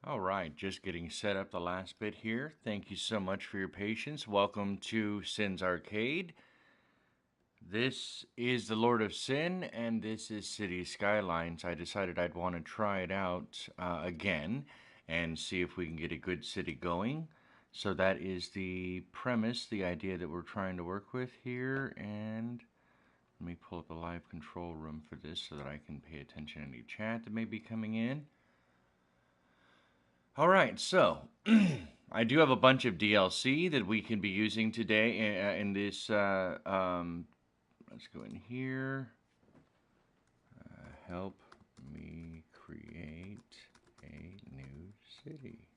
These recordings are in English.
All right, just getting set up the last bit here. Thank you so much for your patience. Welcome to Sin's Arcade. This is the Lord of Sin, and this is City Skylines. I decided I'd want to try it out again and see if we can get a good city going. So that is the premise, the idea that we're trying to work with here. And let me pull up a live control room for this so that I can pay attention to any chat that may be coming in. All right, so I do have a bunch of DLC that we can be using today in this. Let's go in here. Help me create a new city.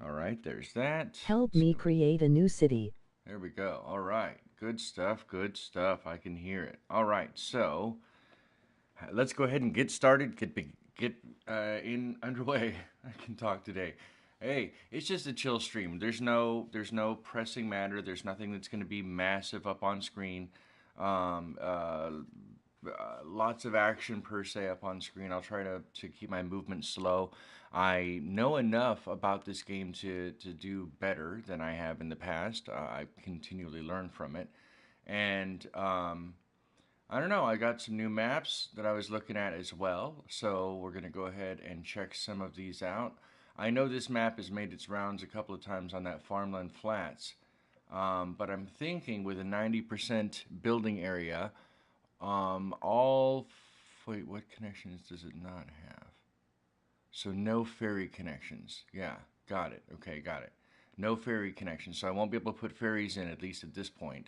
All right, there's that. Help me create a new city. There we go. All right, good stuff, good stuff. I can hear it. All right, so let's go ahead and get started. Get in underway. I can talk today. Hey, it's just a chill stream. There's no pressing matter. There's nothing that's going to be massive up on screen. Um, uh, Lots of action per se up on screen. I'll try to keep my movement slow. I know enough about this game to do better than I have in the past. I continually learn from it. And I don't know. I got some new maps that I was looking at as well. So we're going to go ahead and check some of these out. I know this map has made its rounds a couple of times on that Farmland Flats. But I'm thinking with a 90% building area, wait, what connections does it not have? So no ferry connections. Yeah, got it. Okay, got it. No ferry connections. So I won't be able to put ferries in, at least at this point.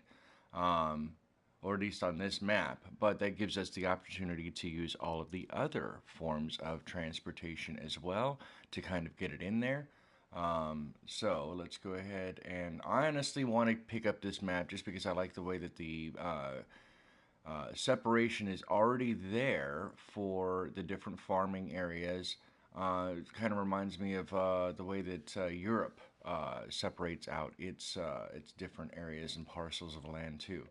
Um, or at least on this map, but that gives us the opportunity to use all of the other forms of transportation as well to kind of get it in there. So let's go ahead, and I honestly want to pick up this map just because I like the way that the separation is already there for the different farming areas. It kind of reminds me of the way that Europe separates out its different areas and parcels of land too.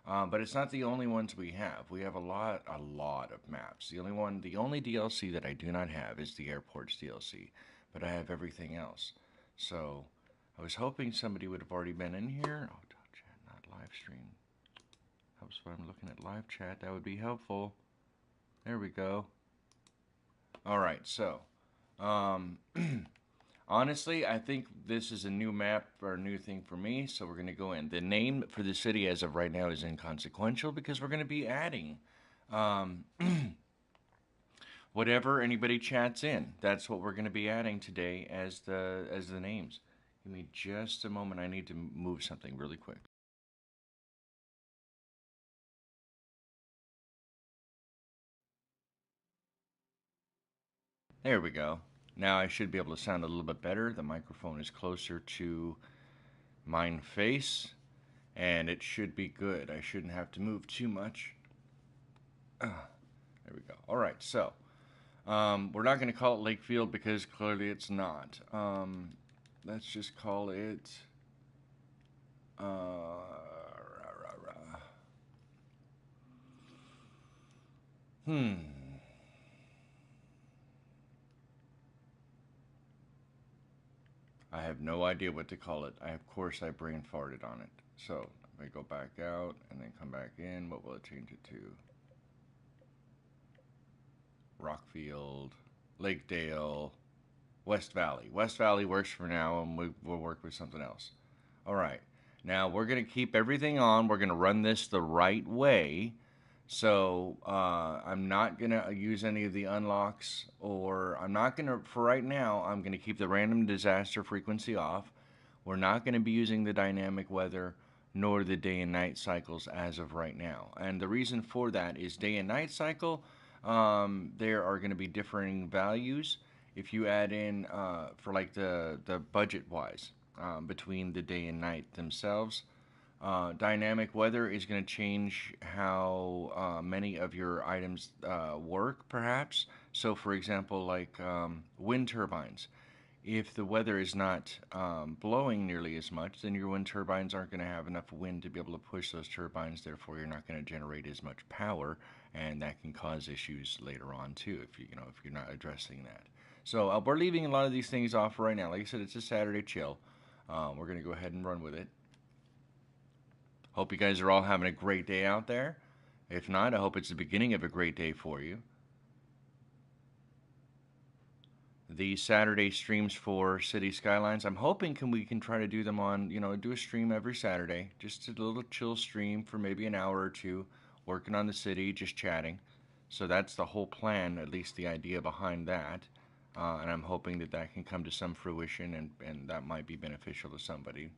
But it's not the only ones we have. We have a lot of maps. The only DLC that I do not have is the airports DLC, but I have everything else. So I was hoping somebody would have already been in here. Oh, chat, not live stream. Helps when I'm looking at live chat. That would be helpful. There we go. All right, so honestly, I think this is a new map or a new thing for me, so we're going to go in. The name for the city as of right now is inconsequential because we're going to be adding um, whatever anybody chats in. That's what we're going to be adding today as the names. Give me just a moment. I need to move something really quick. There we go. Now I should be able to sound a little bit better. The microphone is closer to mine face, and it should be good. I shouldn't have to move too much. There we go. All right, so we're not going to call it Lakefield because clearly it's not. Let's just call it. Hmm. I have no idea what to call it. Of course, I brain farted on it. So if I go back out and then come back in, what will it change it to? Rockfield, Lakedale, West Valley. West Valley works for now, and we'll work with something else. All right. Now we're going to keep everything on. We're going to run this the right way. So I'm not going to use any of the unlocks, or I'm not going to, for right now, I'm going to keep the random disaster frequency off. We're not going to be using the dynamic weather nor the day and night cycles as of right now. And the reason for that is day and night cycle, there are going to be differing values if you add in for like the budget wise between the day and night themselves. Dynamic weather is going to change how many of your items work, perhaps. So, for example, like wind turbines. If the weather is not blowing nearly as much, then your wind turbines aren't going to have enough wind to be able to push those turbines. Therefore, you're not going to generate as much power and that can cause issues later on too if you're not addressing that. So we're leaving a lot of these things off right now. Like I said, it's a Saturday chill. We're gonna go ahead and run with it. Hope you guys are all having a great day out there. If not, I hope it's the beginning of a great day for you. The Saturday streams for City Skylines, I'm hoping we can try to do them on, do a stream every Saturday. Just a little chill stream for maybe an hour or two, working on the city, just chatting. So that's the whole plan, at least the idea behind that. And I'm hoping that can come to some fruition, and that might be beneficial to somebody.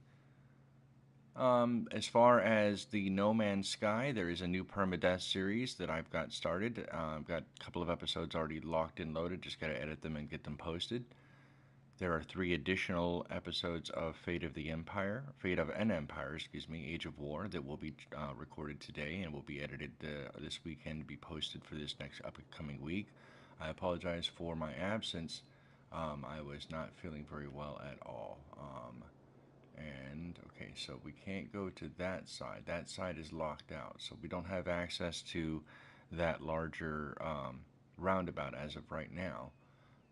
As far as the No Man's Sky, there is a new permadeath series that I've got started. I've got a couple of episodes already locked and loaded. Just got to edit them and get them posted. There are 3 additional episodes of Fate of an Empire, Age of War, that will be recorded today and will be edited this weekend to be posted for this next upcoming week. I apologize for my absence. I was not feeling very well at all. Okay, so we can't go to that side. That side is locked out, so we don't have access to that larger roundabout as of right now.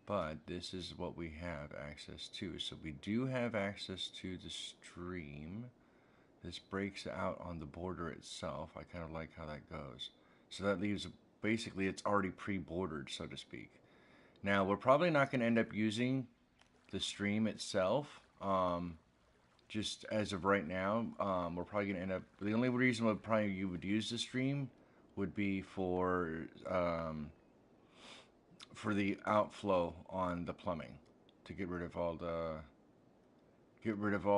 But this is what we have access to. So we do have access to the stream. This breaks out on the border itself. I kind of like how that goes. So that leaves, basically, it's already pre-bordered, so to speak. Now, we're probably not going to end up using the stream itself. Just as of right now, we're probably going to end up... The only reason you would use the stream would be for the outflow on the plumbing, to get rid of all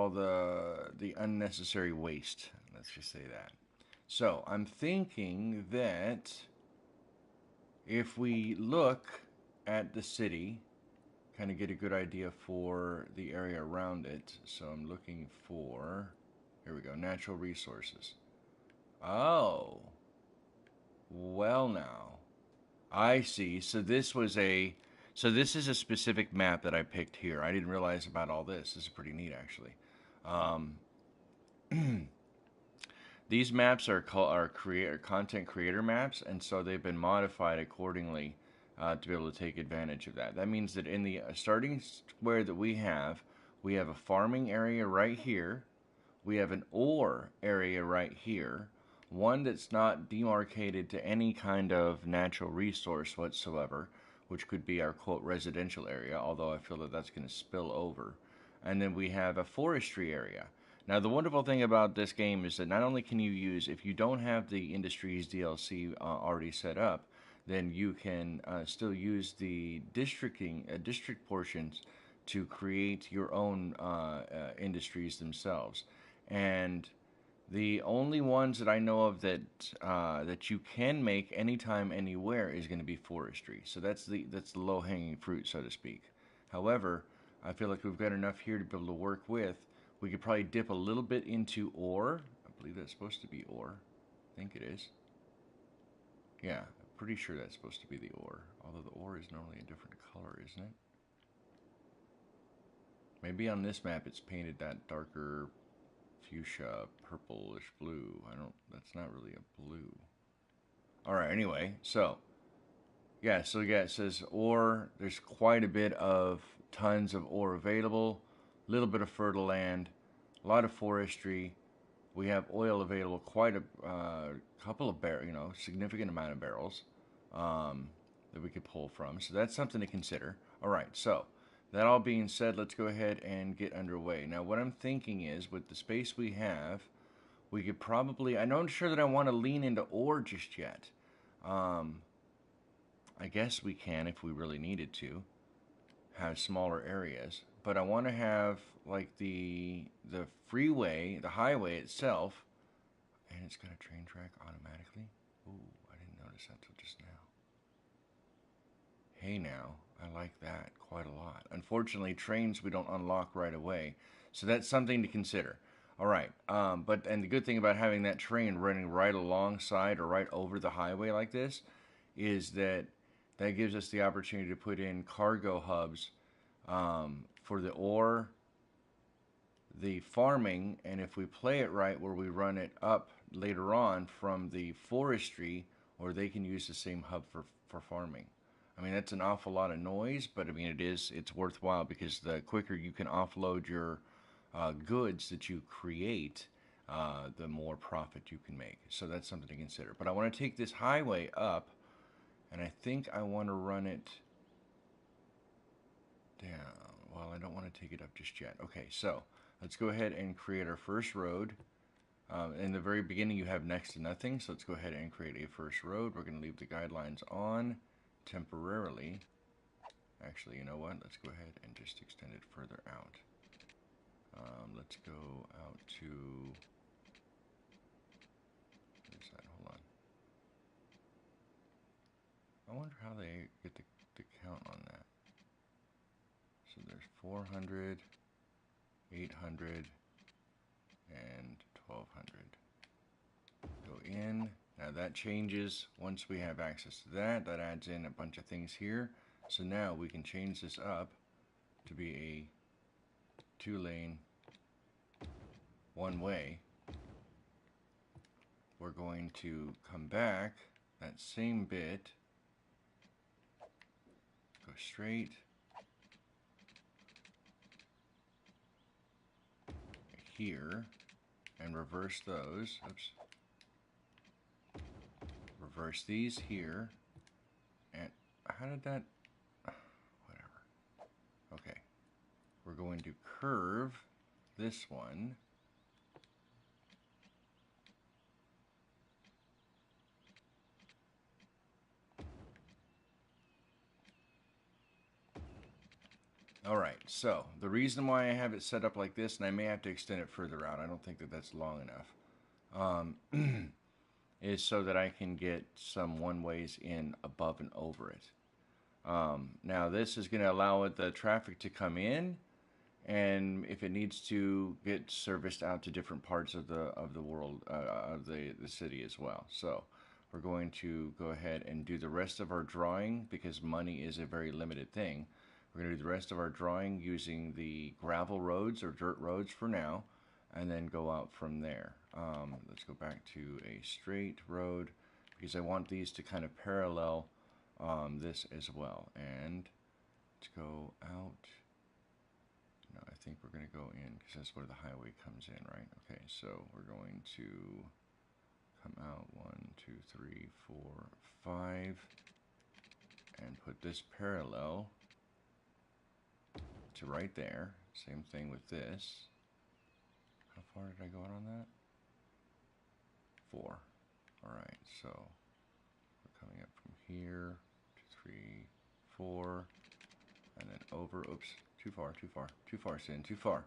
the unnecessary waste. Let's just say that. So I'm thinking that if we look at the city, kind of get a good idea for the area around it. So I'm looking for, here we go, natural resources. Oh, well now, I see. So this is a specific map that I picked here. I didn't realize about all this. This is pretty neat, actually. These maps are content creator maps, and so they've been modified accordingly to be able to take advantage of that. That means that in the starting square that we have a farming area right here. We have an ore area right here. One that's not demarcated to any kind of natural resource whatsoever, which could be our, quote, residential area, although I feel that that's going to spill over. And then we have a forestry area. Now, the wonderful thing about this game is that not only can you use, if you don't have the Industries DLC already set up, then you can still use the district portions to create your own industries themselves. And the only ones that I know of that you can make anytime, anywhere is going to be forestry. So that's the low-hanging fruit, so to speak. However, I feel like we've got enough here to be able to work with. We could probably dip a little bit into ore. I believe that's supposed to be ore. I think it is. Yeah, I'm pretty sure that's supposed to be the ore. Although the ore is normally a different color, isn't it? Maybe on this map it's painted that darker fuchsia, purplish blue. That's not really a blue. Alright, anyway, so it says ore. There's quite a bit of tons of ore available, a little bit of fertile land, a lot of forestry. We have oil available, quite a couple of significant amount of barrels that we could pull from. So that's something to consider. Alright, so that all being said, let's go ahead and get underway. Now, what I'm thinking is, with the space we have, we could probably... I'm not sure that I want to lean into ore just yet. I guess we can, if we really needed to, have smaller areas. But I want to have, like, the freeway, the highway itself, and it's got a train track automatically. Ooh, I didn't notice that till just now. Hey now, I like that quite a lot. Unfortunately, trains we don't unlock right away, so that's something to consider. All right, and the good thing about having that train running right alongside or right over the highway like this is that gives us the opportunity to put in cargo hubs for the ore, the farming, and if we play it right, where we run it up later on from the forestry or they can use the same hub for farming. I mean, that's an awful lot of noise, but I mean, it's worthwhile because the quicker you can offload your goods that you create, the more profit you can make. So that's something to consider. But I want to take this highway up, and I think I want to run it down. Well, I don't want to take it up just yet. Okay, so let's go ahead and create our first road. In the very beginning, you have next to nothing, so let's go ahead and create a first road. We're going to leave the guidelines on temporarily. Actually, you know what? Let's go ahead and just extend it further out. Let's go out to this side. Hold on. I wonder how they get the count on that. So there's 400, 800, and 1200. Go in. Now that changes once we have access to that. That adds in a bunch of things here. So now we can change this up to be a 2-lane, one-way. We're going to come back that same bit, go straight, here, and reverse those. Oops. Reverse these here, and how did that, whatever. Okay, we're going to curve this one. All right, so the reason why I have it set up like this, and I may have to extend it further out, I don't think that that's long enough, is so that I can get some one-ways in above and over it. Now this is going to allow the traffic to come in, and if it needs to get serviced out to different parts of the world, of the city as well. So we're going to go ahead and do the rest of our drawing because money is a very limited thing. We're going to do the rest of our drawing using the gravel roads or dirt roads for now, and then go out from there. Let's go back to a straight road because I want these to kind of parallel this as well. And let's go out. No, I think we're going to go in because that's where the highway comes in, right? Okay, so we're going to come out 1, 2, 3, 4, 5, and put this parallel to right there. Same thing with this. How far did I go out on that? 4. Alright, so we're coming up from here, 2, 3, 4, and then over. Oops, too far, Sin, too far.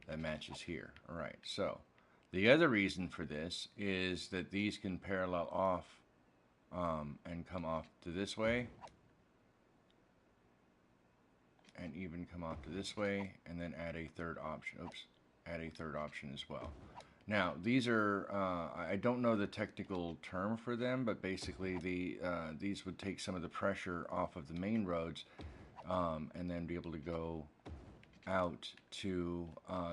That matches here. Alright, so the other reason for this is that these can parallel off and come off to this way, and even come off to this way, and then add a third option. Oops, add a third option as well. Now, these are, I don't know the technical term for them, but basically these would take some of the pressure off of the main roads and then be able to go out to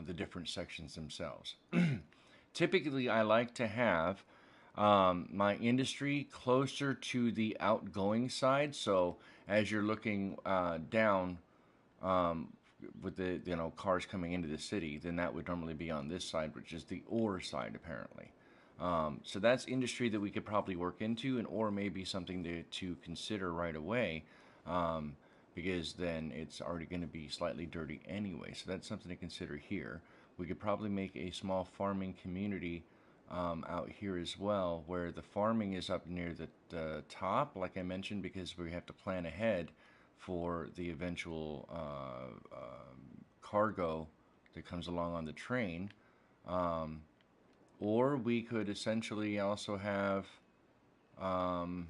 the different sections themselves. Typically, I like to have my industry closer to the outgoing side, so as you're looking down with the cars coming into the city, then that would normally be on this side, which is the ore side apparently. So that's industry that we could probably work into, and ore may be something to consider right away, because then it's already going to be slightly dirty anyway. So that's something to consider here. We could probably make a small farming community out here as well, where the farming is up near the top, like I mentioned, because we have to plan ahead for the eventual cargo that comes along on the train. Or we could essentially also have, because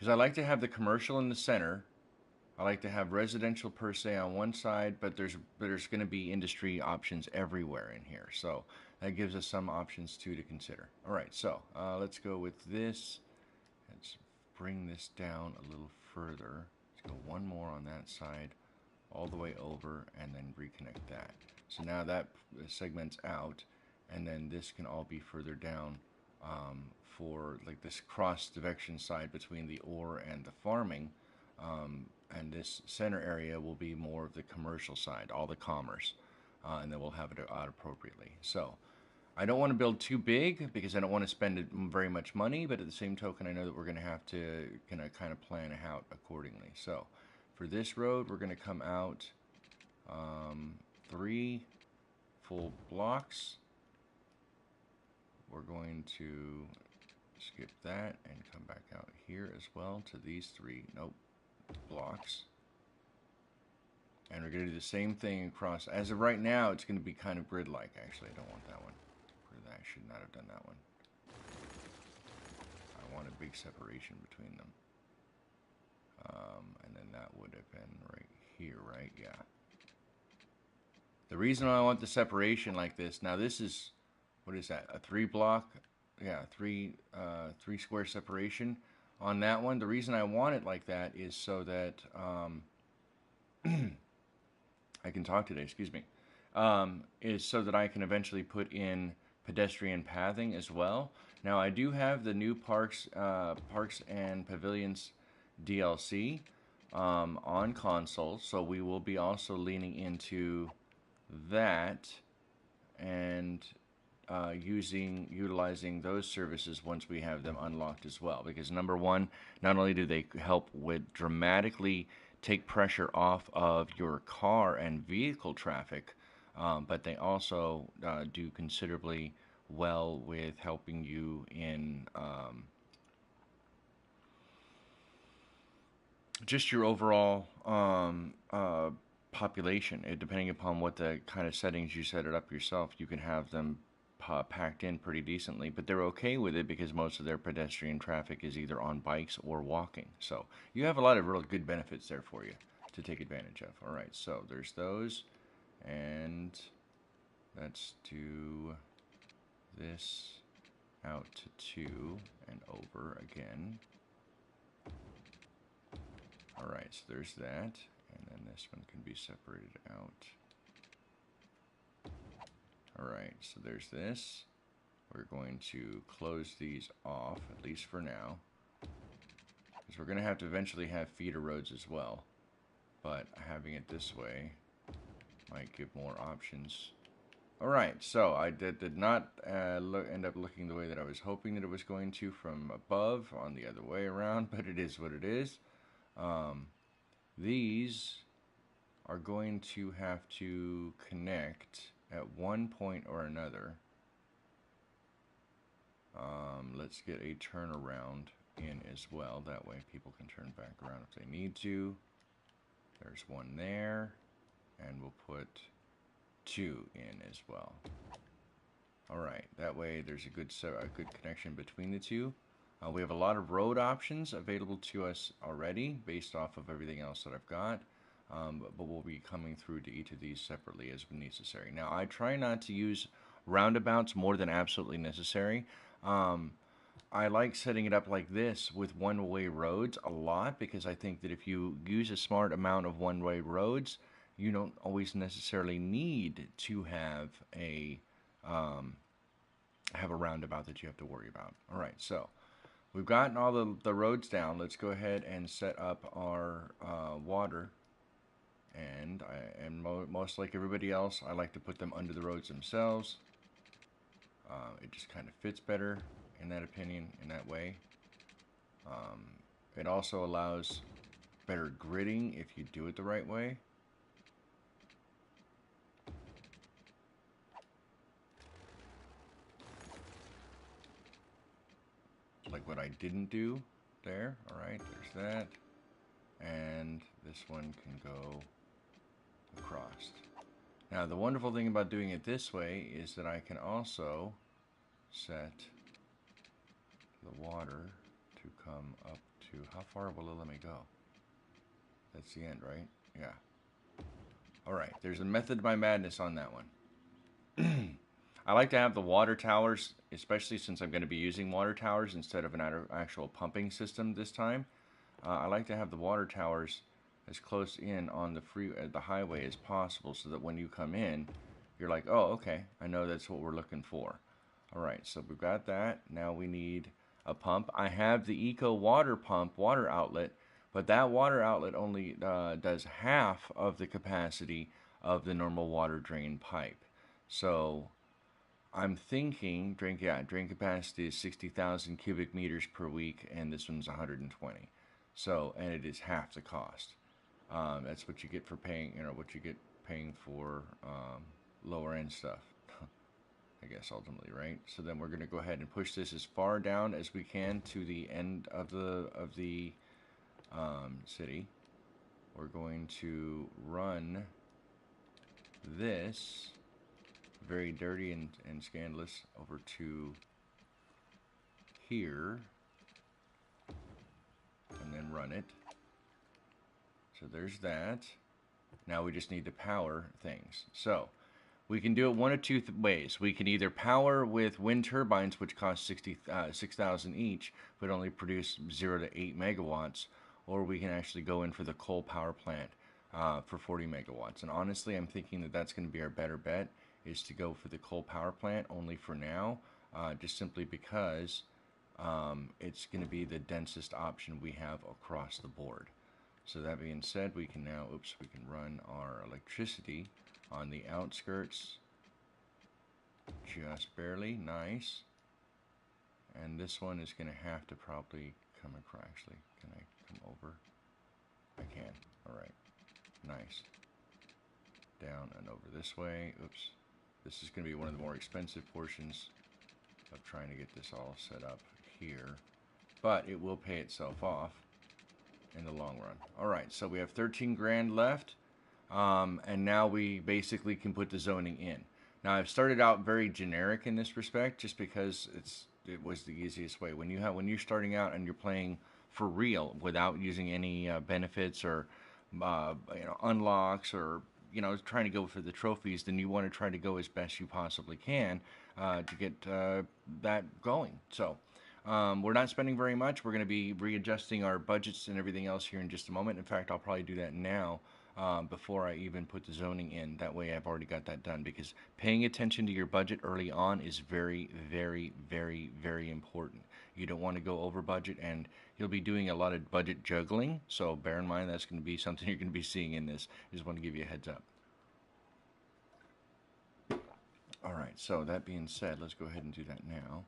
I like to have the commercial in the center. I like to have residential per se on one side, but there's going to be industry options everywhere in here. So that gives us some options too to consider. All right, so let's go with this. Let's bring this down a little further. Let's go one more on that side, all the way over, and then reconnect that. So now that segments out, and then this can all be further down for like this cross direction side between the ore and the farming. And this center area will be more of the commercial side, all the commerce, and then we'll have it out appropriately. So I don't want to build too big because I don't want to spend very much money, but at the same token, I know that we're going to have to kind of plan it out accordingly. So for this road, we're going to come out 3 full blocks. We're going to skip that and come back out here as well to these 3 blocks. And we're going to do the same thing across. As of right now, it's going to be kind of grid-like. Actually, I don't want that one. I should not have done that one. I want a big separation between them. And then that would have been right here, right? Yeah. The reason I want the separation like this, now this is, what is that? A 3 block? Yeah, 3 square separation on that one. The reason I want it like that is so that I can talk today, excuse me. Is so that I can eventually put in pedestrian pathing as well. Now I do have the new Parks and Pavilions DLC on console, so we will be also leaning into that and utilizing those services once we have them unlocked as well. Because number one, not only do they help with dramatically take pressure off of your car and vehicle traffic, but they also do considerably well with helping you in just your overall population. Depending upon what the kind of settings you set it up yourself, you can have them packed in pretty decently, but they're okay with it because most of their pedestrian traffic is either on bikes or walking. So you have a lot of real good benefits there for you to take advantage of. All right, so there's those, and let's do this out to 2 and over again. All right, so there's that, and then this one can be separated out. All right, so there's this. We're going to close these off, at least for now, because we're going to have to eventually have feeder roads as well. But having it this way might give more options. All right, so I did not end up looking the way that I was hoping that it was going to from above on the other way around, but it is what it is. These are going to have to connect at one point or another. Let's get a turnaround in as well. That way people can turn back around if they need to. There's one there, and we'll put 2 in as well. All right, that way there's a good connection between the two. We have a lot of road options available to us already based off of everything else that I've got. But we'll be coming through to each of these separately as necessary. Now, I try not to use roundabouts more than absolutely necessary. I like setting it up like this with one-way roads a lot because I think that if you use a smart amount of one-way roads, you don't always necessarily need to have a roundabout that you have to worry about. All right, so we've gotten all the roads down. Let's go ahead and set up our water. And most like everybody else, I like to put them under the roads themselves. It just kind of fits better, in that opinion, in that way. It also allows better gridding if you do it the right way. Like what I didn't do there. All right, there's that. And this one can go across. Now the wonderful thing about doing it this way is that I can also set the water to come up to, how far will it let me go? That's the end, right? Yeah. Alright, there's a method to my madness on that one. I like to have the water towers, especially since I'm going to be using water towers instead of an actual pumping system this time. I like to have the water towers as close in on the highway as possible so that when you come in, you're like, oh, okay, I know that's what we're looking for. All right, so we've got that. Now we need a pump. I have the Eco Water Pump water outlet, but that water outlet only does half of the capacity of the normal water drain pipe. So I'm thinking drain capacity is 60,000 cubic meters per week, and this one's 120. So, and it is half the cost. That's what you get for paying, what you get paying for lower end stuff. I guess ultimately, right? So then we're going to go ahead and push this as far down as we can to the end of the city. We're going to run this very dirty and scandalous over to here, and then run it. So there's that. Now we just need to power things. So we can do it one of two ways. We can either power with wind turbines, which cost 6,000 each, but only produce 0 to 8 megawatts, or we can actually go in for the coal power plant for 40 megawatts. And honestly, I'm thinking that that's going to be our better bet, is to go for the coal power plant only for now, just simply because it's going to be the densest option we have across the board. So that being said, we can now, we can run our electricity on the outskirts just barely. Nice. And this one is going to have to probably come across. Actually, can I come over? I can. All right. Nice. Down and over this way. Oops. This is going to be one of the more expensive portions of trying to get this all set up here, but it will pay itself off in the long run. All right, so we have 13 grand left, and now we basically can put the zoning in. Now I've started out very generic in this respect, just because it was the easiest way. When you're starting out and you're playing for real without using any benefits or unlocks or trying to go for the trophies, then you want to try to go as best you possibly can to get that going. So we're not spending very much. We're going to be readjusting our budgets and everything else here in just a moment. In fact, I'll probably do that now before I even put the zoning in. That way I've already got that done, because paying attention to your budget early on is very, very, very, very important. You don't want to go over budget, and you'll be doing a lot of budget juggling. So bear in mind that's going to be something you're going to be seeing in this. I just want to give you a heads up. All right, so that being said, let's go ahead and do that now.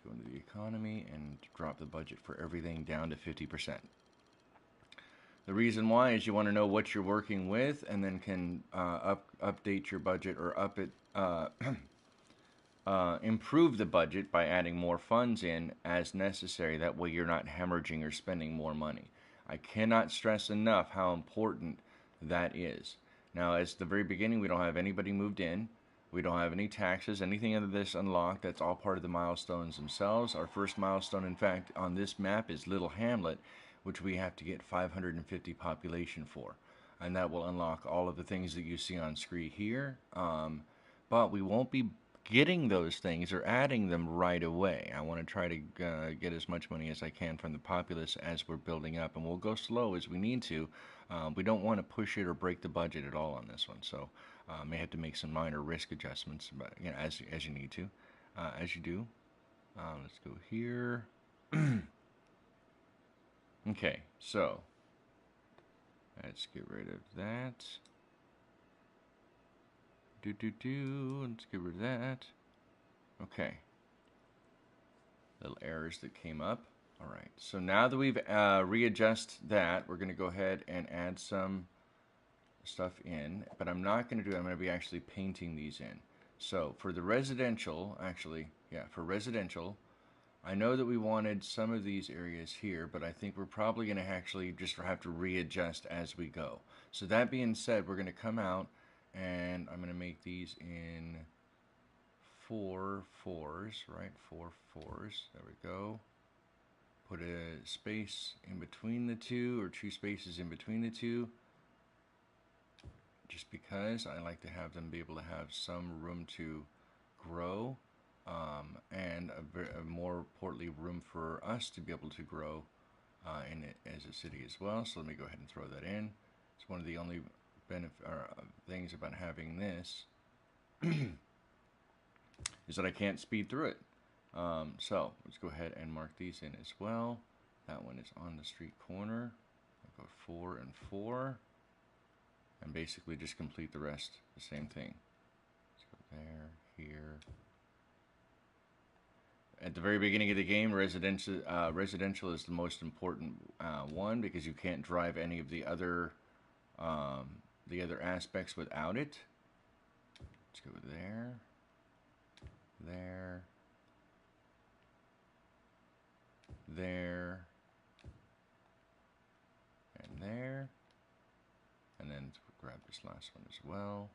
Go into the economy and drop the budget for everything down to 50%. The reason why is you want to know what you're working with, and then can update your budget or improve the budget by adding more funds in as necessary. That way you're not hemorrhaging or spending more money. I cannot stress enough how important that is. Now, at the very beginning, we don't have anybody moved in. We don't have any taxes, anything of this unlocked. That's all part of the milestones themselves. Our first milestone, in fact, on this map is Little Hamlet, which we have to get 550 population for. And that will unlock all of the things that you see on screen here. But we won't be getting those things or adding them right away. I want to try to get as much money as I can from the populace as we're building up. And we'll go slow as we need to. We don't want to push it or break the budget at all on this one. So may have to make some minor risk adjustments, but as you need to, as you do. Let's go here. Okay, so let's get rid of that. Let's get rid of that. Okay. Little errors that came up. All right, so now that we've readjusted that, we're going to go ahead and add some stuff in, but I'm not going to do it. I'm going to be actually painting these in. So for the residential, for residential, I know that we wanted some of these areas here, but I think we're probably going to actually just have to readjust as we go. So that being said, we're going to come out and I'm going to make these in 4 4s, right? 4 4s. There we go. Put a space in between the two, or 2 spaces in between the two, just because I like to have them be able to have some room to grow, and more importantly, room for us to be able to grow in it as a city as well. So let me go ahead and throw that in. It's one of the only things about having this is that I can't speed through it. So let's go ahead and mark these in as well. That one is on the street corner. I'll go 4 and 4. And basically just complete the rest the same thing. Let's go there, here. At the very beginning of the game, residential is the most important one because you can't drive any of the other aspects without it. Let's go there, there, there, and there, and then grab this last one as well.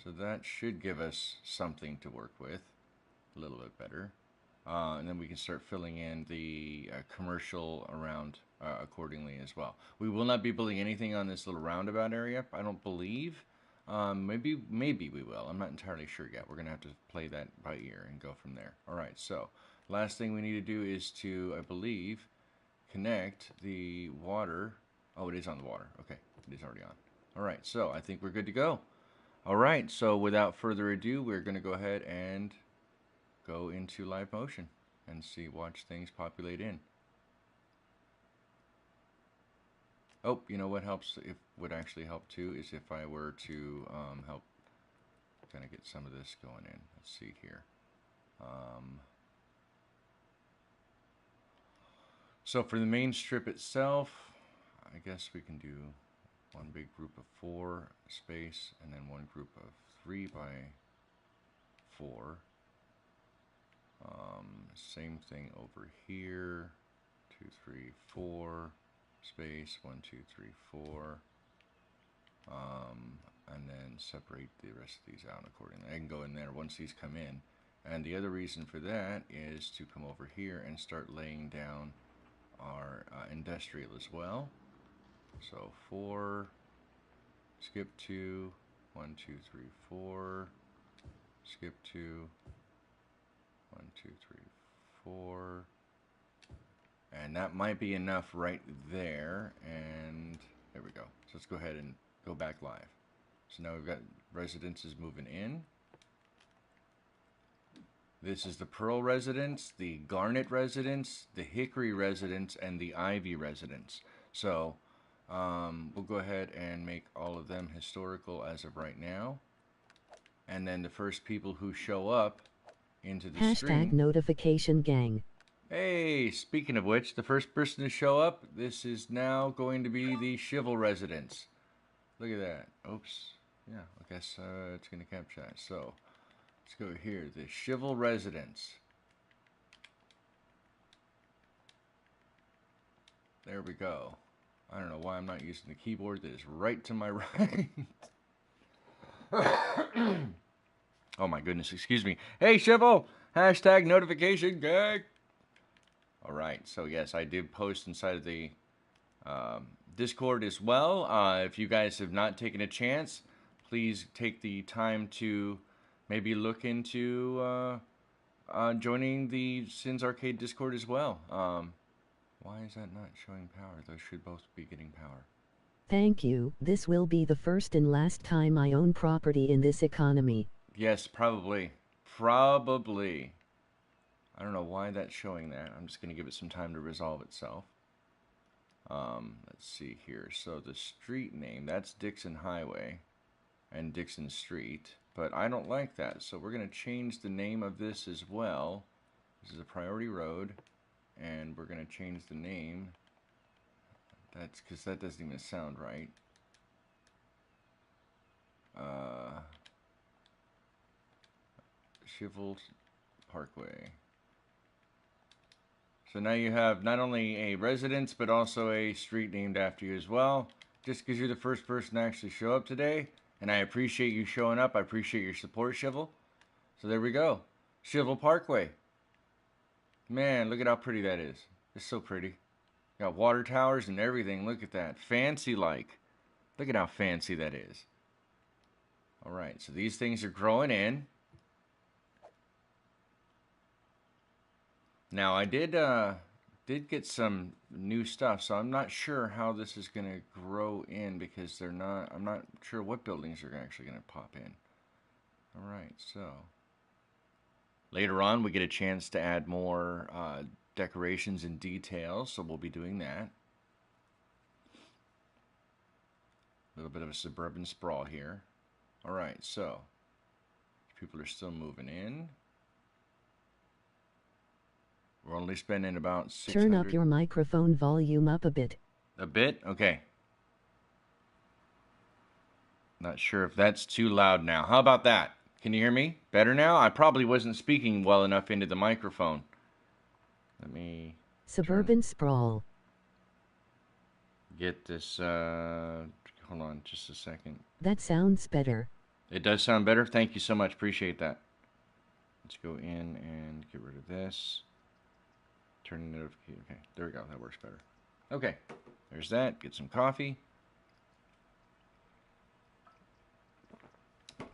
So that should give us something to work with, a little bit better. And then we can start filling in the commercial around accordingly as well. We will not be building anything on this little roundabout area, I don't believe. Maybe we will. I'm not entirely sure yet. We're going to have to play that by ear and go from there. All right, so last thing we need to do is to, I believe, connect the water. Oh, it is on the water. Okay, it is already on. All right, so I think we're good to go. All right, so without further ado, we're going to go ahead and go into live motion and watch things populate in. Oh, you know what helps? Would actually help too is if I were to help kind of get some of this going in. Let's see here. So for the main strip itself, I guess we can do one big group of 4 space and then one group of 3 by 4. Same thing over here. 2, 3, 4 space. 1, 2, 3, 4. And then separate the rest of these out accordingly. I can go in there once these come in. And the other reason for that is to come over here and start laying down our industrial as well. So 4, skip 2, 1, 2, 3, 4, skip 2, 1, 2, 3, 4, and that might be enough right there, and there we go. So let's go ahead and go back live. So now we've got residences moving in. This is the Pearl residence, the Garnet residence, the Hickory residence, and the Ivy residence. So we'll go ahead and make all of them historical as of right now. And then the first people who show up into the stream. #notification gang. Hey, speaking of which, the first person to show up, this is now going to be the Chival residence. Look at that. Oops. Yeah, I guess it's going to capture that. So let's go here. The Chival residence. There we go. I don't know why I'm not using the keyboard that is right to my right. Oh my goodness, excuse me. Hey, Chival! #notification gang! Alright, so yes, I did post inside of the Discord as well. If you guys have not taken a chance, please take the time to maybe look into joining the Sins Arcade Discord as well. Why is that not showing power? Those should both be getting power. Thank you. This will be the first and last time I own property in this economy. Yes, probably. Probably. I don't know why that's showing that. I'm just going to give it some time to resolve itself. Let's see here. So the street name, that's Dixon Highway and Dixon Street. But I don't like that. So we're going to change the name of this as well. This is a priority road. And we're going to change the name. That's because that doesn't even sound right. Chival Parkway. So now you have not only a residence, but also a street named after you as well. Just because you're the first person to actually show up today. And I appreciate you showing up. I appreciate your support, Chival. So there we go. Chival Parkway. Man, look at how pretty that is. It's so pretty. Got water towers and everything. Look at that. Fancy like. Look at how fancy that is. Alright, so these things are growing in. Now I did get some new stuff, so I'm not sure how this is gonna grow in because I'm not sure what buildings are actually gonna pop in. Alright, so later on we get a chance to add more decorations and details, so we'll be doing that. A little bit of a suburban sprawl here. Alright, so people are still moving in. We're only spending about 600. Turn up your microphone volume up a bit. A bit? Okay. Not sure if that's too loud now. How about that? Can you hear me better now? I probably wasn't speaking well enough into the microphone. Let me Suburban sprawl. get this. Hold on just a second. That sounds better. It does sound better? Thank you so much. Appreciate that. Let's go in and get rid of this. Turn the notification. Okay, there we go. That works better. Okay, there's that. Get some coffee.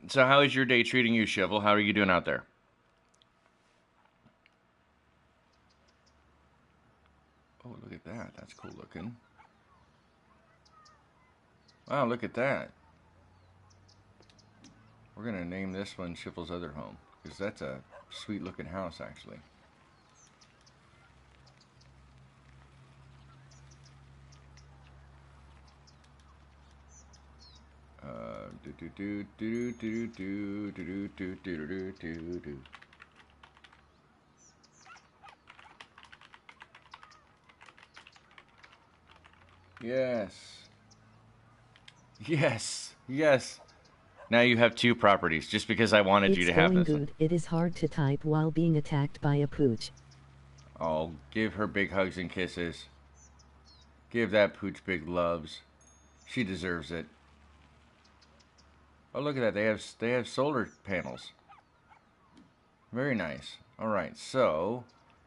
So how is your day treating you, Shivel? How are you doing out there? Oh, look at that. That's cool looking. Wow, look at that. We're going to name this one Shivel's Other Home, because that's a sweet looking house, actually. Yes. Yes. Yes. Now you have 2 properties, just because I wanted you to have this. It's going good. It is hard to type while being attacked by a pooch. Oh, give her big hugs and kisses. Give that pooch big loves. She deserves it. Oh, look at that. They have solar panels. Very nice. All right, so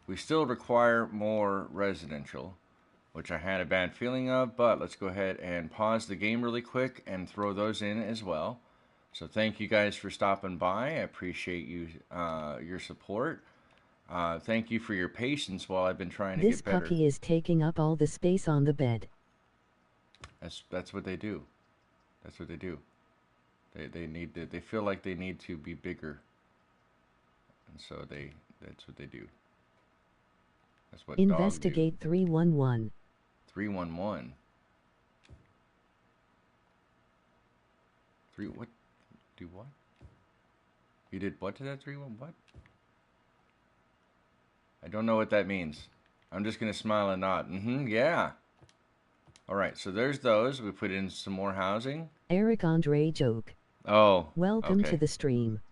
we still require more residential, which I had a bad feeling of, but let's go ahead and pause the game really quick and throw those in as well. So thank you guys for stopping by. I appreciate you, your support. Thank you for your patience while I've been trying to get better. This puppy is taking up all the space on the bed. That's what they do. That's what they do. They feel like they need to be bigger, and so that's what they do. That's what Investigate 311. 311. What? Do what? You did what to that 311? What? I don't know what that means. I'm just gonna smile and nod. Yeah. All right, so there's those. We put in some more housing. Eric Andre joke. Oh. Welcome okay. to the stream.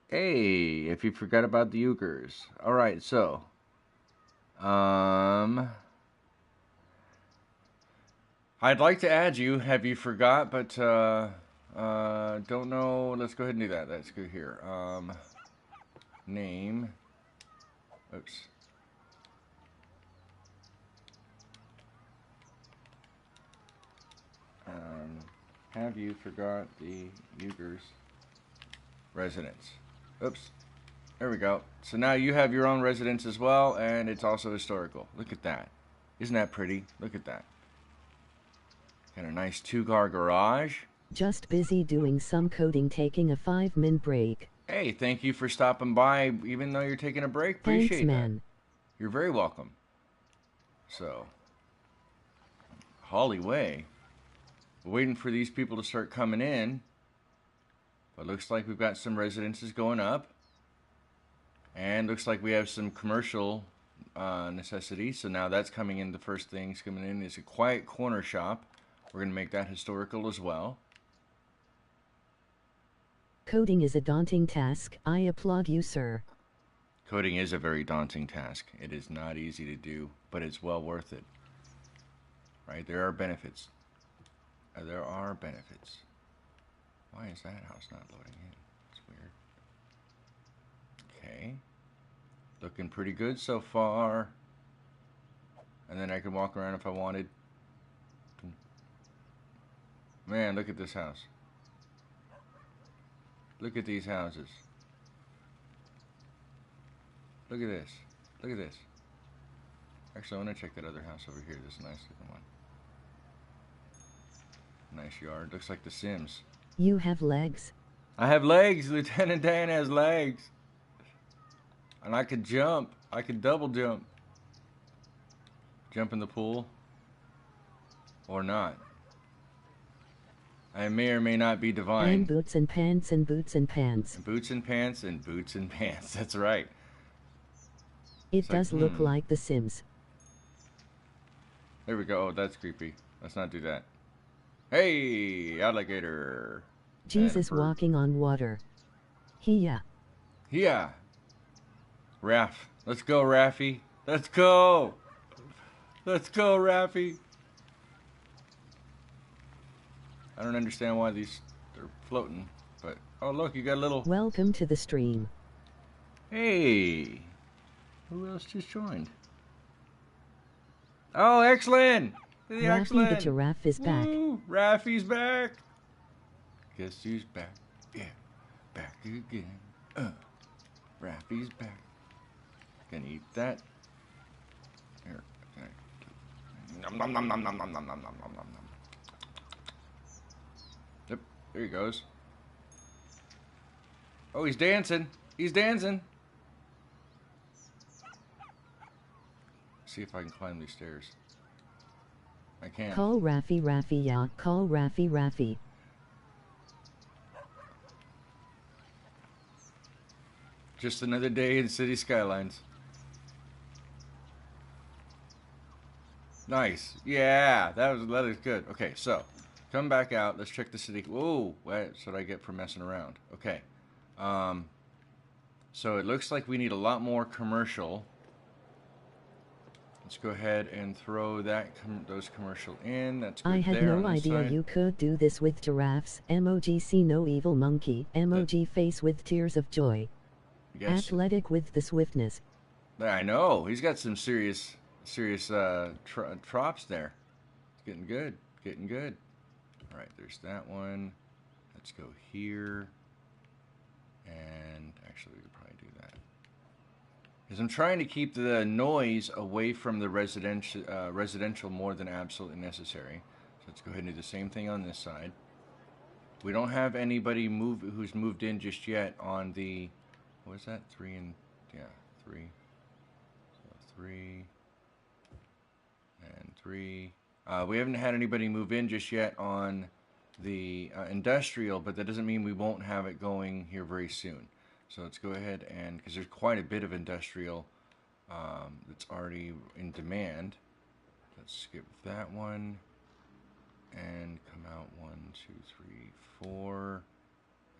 Hey, if you forgot about the Uyghurs. All right, so. I'd like to add you. Have you forgot? But don't know. Let's go ahead and do that. Let's go here. Name. Oops. Have you forgot the Uyghurs residence? Oops. There we go. So now you have your own residence as well, and it's also historical. Look at that. Isn't that pretty? Look at that. Got a nice 2-car garage. Just busy doing some coding, taking a 5-minute break. Hey, thank you for stopping by, even though you're taking a break. Appreciate Thanks, man. that. You're very welcome. So, Holly Way. We're waiting for these people to start coming in. But looks like we've got some residences going up. And looks like we have some commercial necessities. So now that's coming in. The first thing's coming in is a quiet corner shop. We're going to make that historical as well. Coding is a daunting task. I applaud you, sir. Coding is a very daunting task. It is not easy to do, but it's well worth it. Right? There are benefits. There are benefits. Why is that house not loading in? It's weird. Okay. Looking pretty good so far. And then I can walk around if I wanted. Man, look at this house. Look at these houses. Look at this. Look at this. Actually, I want to check that other house over here. This nice looking one. Nice yard. Looks like The Sims. You have legs? I have legs. Lieutenant Dan has legs. And I could jump. I could double jump. Jump in the pool. Or not. I may or may not be divine. And boots and pants and boots and pants. And boots and pants and boots and pants. That's right. It does look like The Sims. There we go. Oh, that's creepy. Let's not do that. Hey, alligator. Jesus walking on water. Yeah. Yeah. Raph. Let's go, Raffy. Let's go. Let's go, Raffy. I don't understand why they're floating, but oh look, you got a little. Welcome to the stream. Hey, who else just joined? Oh, excellent! Raffy the giraffe is back. Woo, Raffy's back. Guess who's back? Yeah, back again. Raffy's back. Gonna eat that. Here. Nom nom nom nom nom nom nom nom nom nom nom. Yep, there he goes. Oh, he's dancing. He's dancing. See if I can climb these stairs. I can't. Call Raffy, Raffy, yeah. Call Raffy, Raffy. Just another day in City Skylines. Nice. Yeah, that is good. Okay, so come back out. Let's check the city. Whoa, that's what I get for messing around. Okay. So it looks like we need a lot more commercial. Let's go ahead and throw those commercial in. That's good. I had no idea you could do this with giraffes. Emoji see no evil monkey. Emoji face with tears of joy. Yes. Athletic with the swiftness. I know. He's got some serious trops there. It's getting good. Getting good. All right, there's that one. Let's go here. And actually, we could probably do that. Because I'm trying to keep the noise away from the residential more than absolutely necessary. So let's go ahead and do the same thing on this side. We don't have anybody who's moved in just yet on the... What is that? 3 and... Yeah, 3. So 3... And 3. We haven't had anybody move in just yet on the industrial, but that doesn't mean we won't have it going here very soon. So let's go ahead and, because there's quite a bit of industrial that's already in demand. Let's skip that one and come out 1, 2, 3, 4,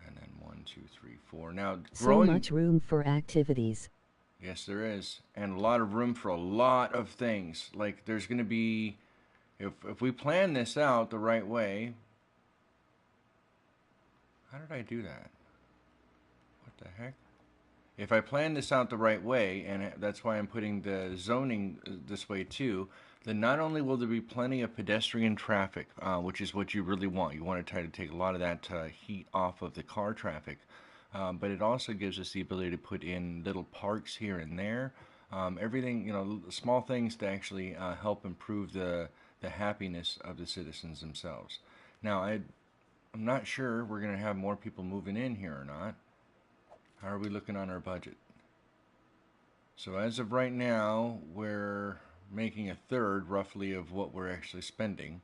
and then 1, 2, 3, 4. Now, growing, so much room for activities. Yes, there is, and a lot of room for a lot of things. Like there's going to be, if we plan this out the right way. How did I do that? What the heck? If I plan this out the right way, and that's why I'm putting the zoning this way too, then not only will there be plenty of pedestrian traffic, which is what you really want. You want to try to take a lot of that heat off of the car traffic. But it also gives us the ability to put in little parks here and there. Everything, small things to actually help improve the happiness of the citizens themselves. Now, I'm not sure we're going to have more people moving in here or not. How are we looking on our budget? So as of right now, we're making a third, roughly, of what we're actually spending.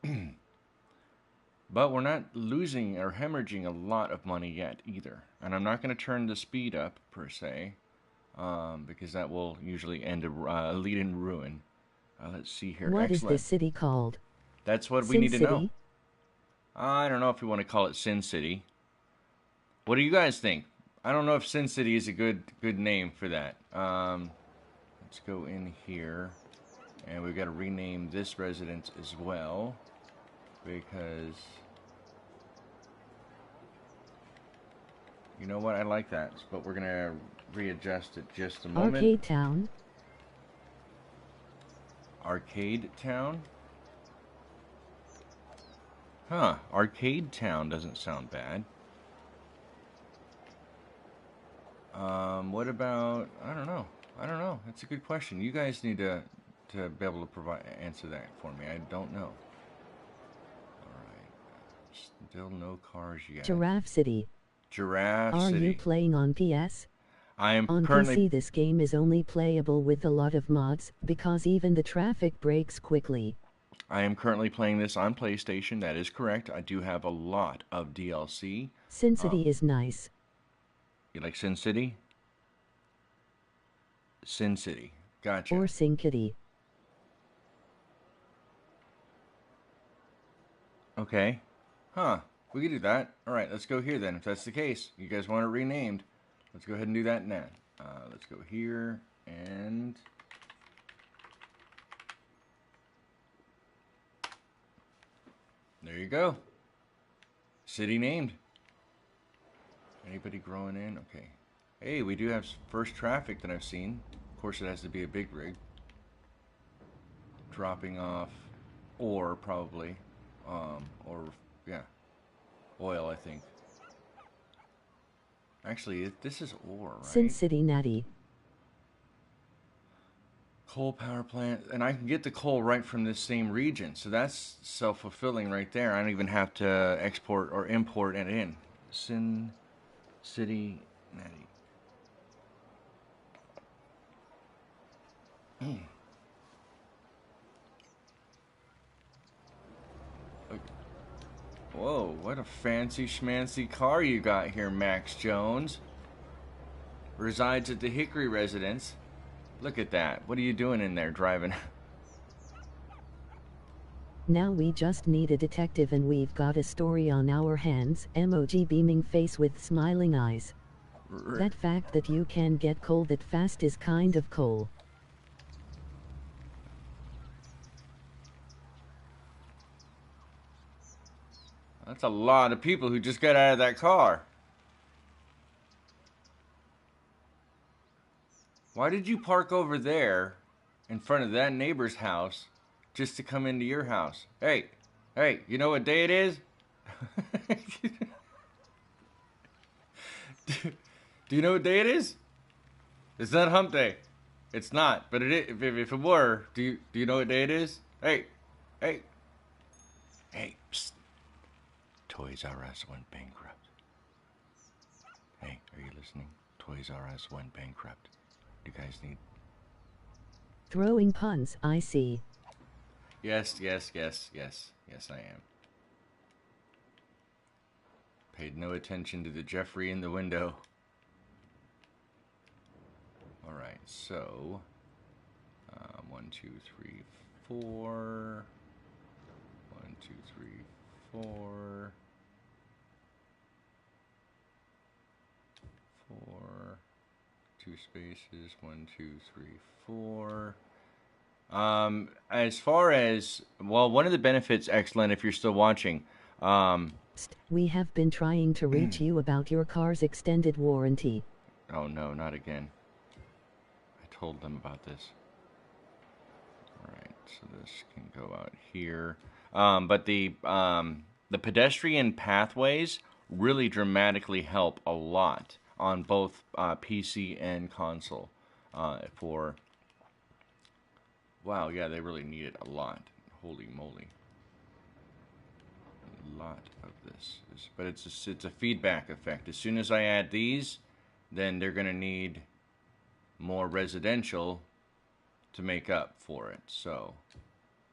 Okay. But we're not losing or hemorrhaging a lot of money yet either. And I'm not going to turn the speed up, per se, because that will usually end lead in ruin. Let's see here. What Excellent. Is this city called? That's what we need to know. I don't know if we want to call it Sin City. What do you guys think? I don't know if Sin City is a good name for that. Let's go in here. And we've got to rename this residence as well. Because... You know what? I like that. But we're going to readjust it just a moment. Arcade Town. Arcade Town? Huh. Arcade Town doesn't sound bad. What about... I don't know. That's a good question. You guys need to be able to answer that for me. I don't know. Still no cars yet. Giraffe City. Giraffe Are City. you playing on PS? I am on currently... PC this game is only playable with a lot of mods, because even the traffic breaks quickly. I am currently playing this on PlayStation, that is correct. I do have a lot of DLC. Sin City is nice. You like Sin City? Sin City. Gotcha. Or Sin Kitty. Okay. Huh. We can do that. Alright, let's go here then, if that's the case. You guys want it renamed. Let's go ahead and do that now. Let's go here, and... there you go. City named. Anybody growing in? Okay. Hey, we do have first traffic that I've seen. Of course, it has to be a big rig. Dropping off ore, probably. Or, yeah. Oil, I think. Actually, this is ore, right? Sin City Natty. Coal power plant. And I can get the coal right from this same region. So that's self-fulfilling right there. I don't even have to export or import it in. Sin City Natty. Whoa, what a fancy schmancy car you got here, Max Jones. Resides at the Hickory residence. Look at that. What are you doing in there driving? Now we just need a detective and we've got a story on our hands. Emoji beaming face with smiling eyes. That fact that you can get coal that fast is kind of cool. That's a lot of people who just got out of that car. Why did you park over there in front of that neighbor's house just to come into your house? Hey, you know what day it is? Do you know what day it is? It's not hump day. It's not, but it is, if it were, do you know what day it is? Hey, psst. Toys R Us went bankrupt. Hey, are you listening? Toys R Us went bankrupt. You guys need... Throwing puns, I see. Yes, I am. Paid no attention to the Jeffrey in the window. Alright, so... 1, 2, 3, 4... 1, 2, 3, 4... 4... 2 spaces, 1, 2, 3, 4... as far as... well, one of the benefits, excellent, if you're still watching... we have been trying to reach you about your car's extended warranty. Oh no, not again. I told them about this. Alright, so this can go out here. But the pedestrian pathways really dramatically help a lot on both PC and console. For... wow, yeah, they really need it a lot. Holy moly. A lot of this. But it's a feedback effect. As soon as I add these, then they're going to need more residential to make up for it. So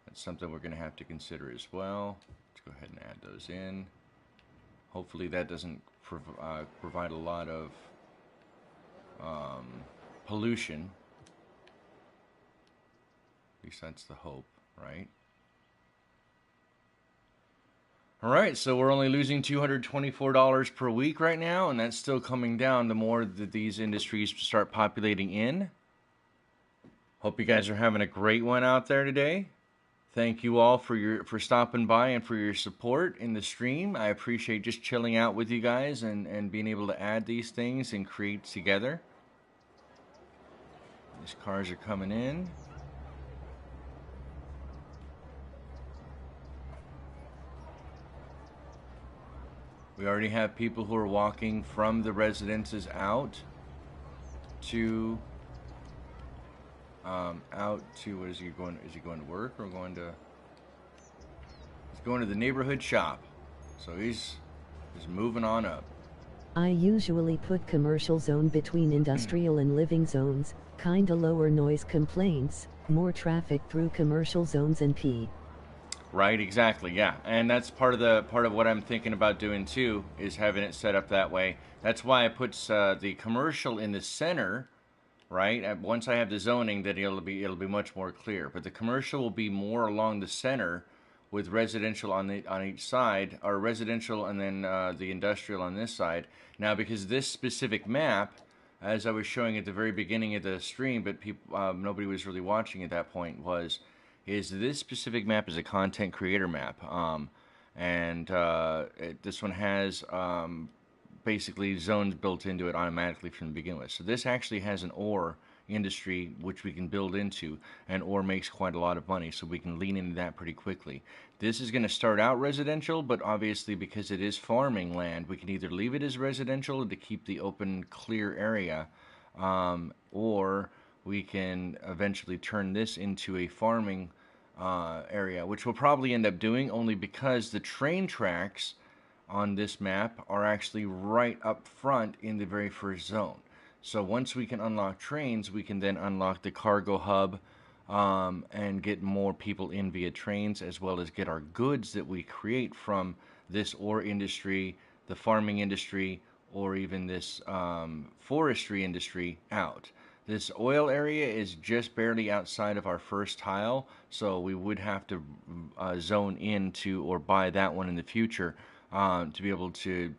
that's something we're going to have to consider as well. Let's go ahead and add those in. Hopefully that doesn't provide a lot of pollution. At least that's the hope, right? Alright, so we're only losing $224 per week right now, and that's still coming down the more that these industries start populating in. Hope you guys are having a great one out there today. Thank you all for stopping by and for your support in the stream. I appreciate just chilling out with you guys and being able to add these things and create together. These cars are coming in. We already have people who are walking from the residences out to what is he going? Is he going to work or going to? He's going to the neighborhood shop. So he's moving on up. I usually put commercial zone between industrial and living zones, kinda lower noise complaints, more traffic through commercial zones and P. Right, exactly, yeah, and that's part of what I'm thinking about doing too, is having it set up that way. That's why I put the commercial in the center, right? Once I have the zoning, that it'll be much more clear. But the commercial will be more along the center, with residential on each side, or residential and then the industrial on this side. Now, because this specific map, as I was showing at the very beginning of the stream, but people nobody was really watching at that point, is this specific map is a content creator map, and this one has basically zones built into it automatically from the begin with. So this actually has an ore industry which we can build into, and ore makes quite a lot of money, so we can lean into that pretty quickly. This is going to start out residential, but obviously because it is farming land, we can either leave it as residential to keep the open, clear area, or we can eventually turn this into a farming area, which we'll probably end up doing only because the train tracks on this map are actually right up front in the very first zone. So once we can unlock trains, we can then unlock the cargo hub, and get more people in via trains, as well as get our goods that we create from this ore industry, the farming industry, or even this forestry industry out. This oil area is just barely outside of our first tile, so we would have to zone into or buy that one in the future, to be able to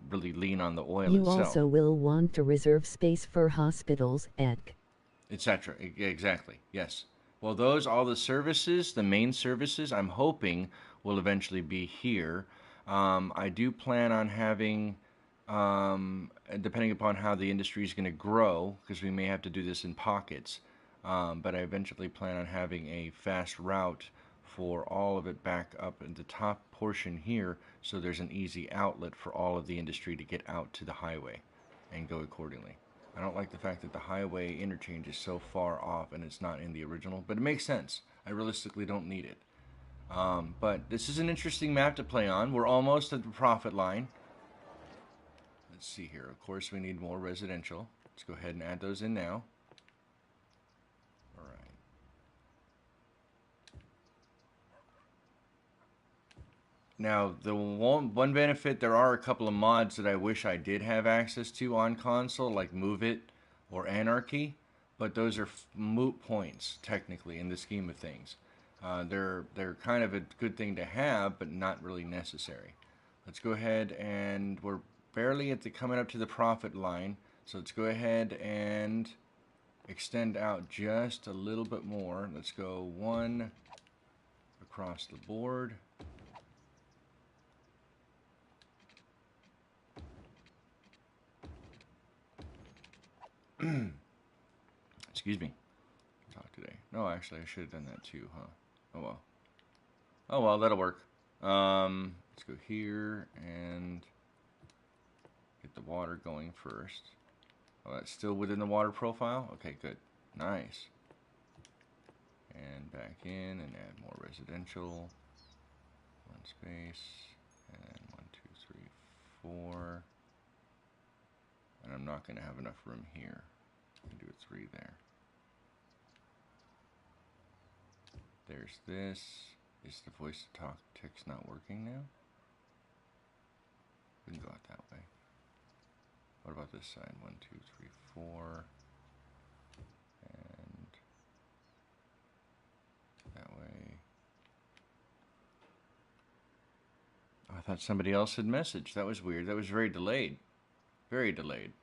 really lean on the oil You itself. also will want to reserve space for hospitals, etc. Exactly. Yes. Well, all the services, the main services, I'm hoping will eventually be here. I do plan on having, depending upon how the industry is going to grow, because we may have to do this in pockets, but I eventually plan on having a fast route for all of it back up in the top portion here, so there's an easy outlet for all of the industry to get out to the highway and go accordingly. I don't like the fact that the highway interchange is so far off and it's not in the original, but it makes sense. I realistically don't need it. But this is an interesting map to play on. We're almost at the profit line. Let's see here. Of course, we need more residential. Let's go ahead and add those in now. All right. Now, the one benefit, there are a couple of mods that I wish I did have access to on console, like Move It or Anarchy, but those are moot points, technically, in the scheme of things. They're kind of a good thing to have, but not really necessary. Let's go ahead, and we're barely at the coming up to the profit line, so let's go ahead and extend out just a little bit more. Let's go one across the board. Excuse me. Talk today. No, actually, I should have done that too, huh? Oh well. Oh well, that'll work. Let's go here and get the water going first. Oh, that's still within the water profile? Okay, good. Nice. And back in and add more residential. One space. And 1, 2, 3, 4. And I'm not going to have enough room here. I'm going to do a 3 there. There's this. Is the voice to talk text not working now? We can go out that way. What about this side? 1, 2, 3, 4. And that way. Oh, I thought somebody else had messaged. That was weird. That was very delayed. Very delayed.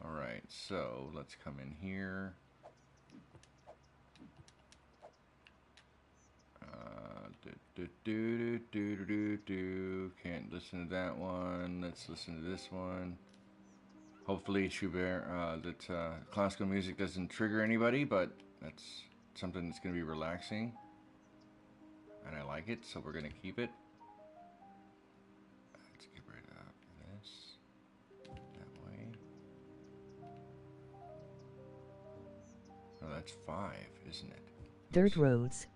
Alright, so let's come in here. Can't listen to that one. Let's listen to this one. Hopefully Schubert, classical music doesn't trigger anybody, but that's something that's going to be relaxing. And I like it, so we're going to keep it. Let's get rid of this. That way. Oh, that's 5, isn't it? Dirt roads.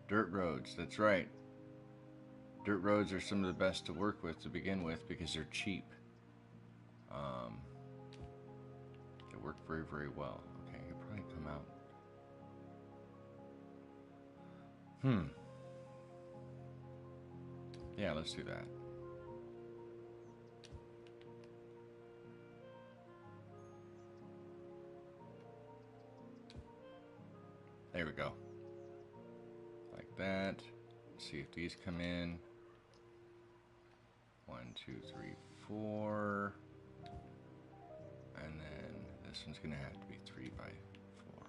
Dirt roads, that's right. Dirt roads are some of the best to work with to begin with because they're cheap. They work very, very well. Okay, I could probably come out. Yeah, let's do that. There we go. Like that. Let's see if these come in. 1, 2, 3, 4. And then this one's gonna have to be 3 by 4.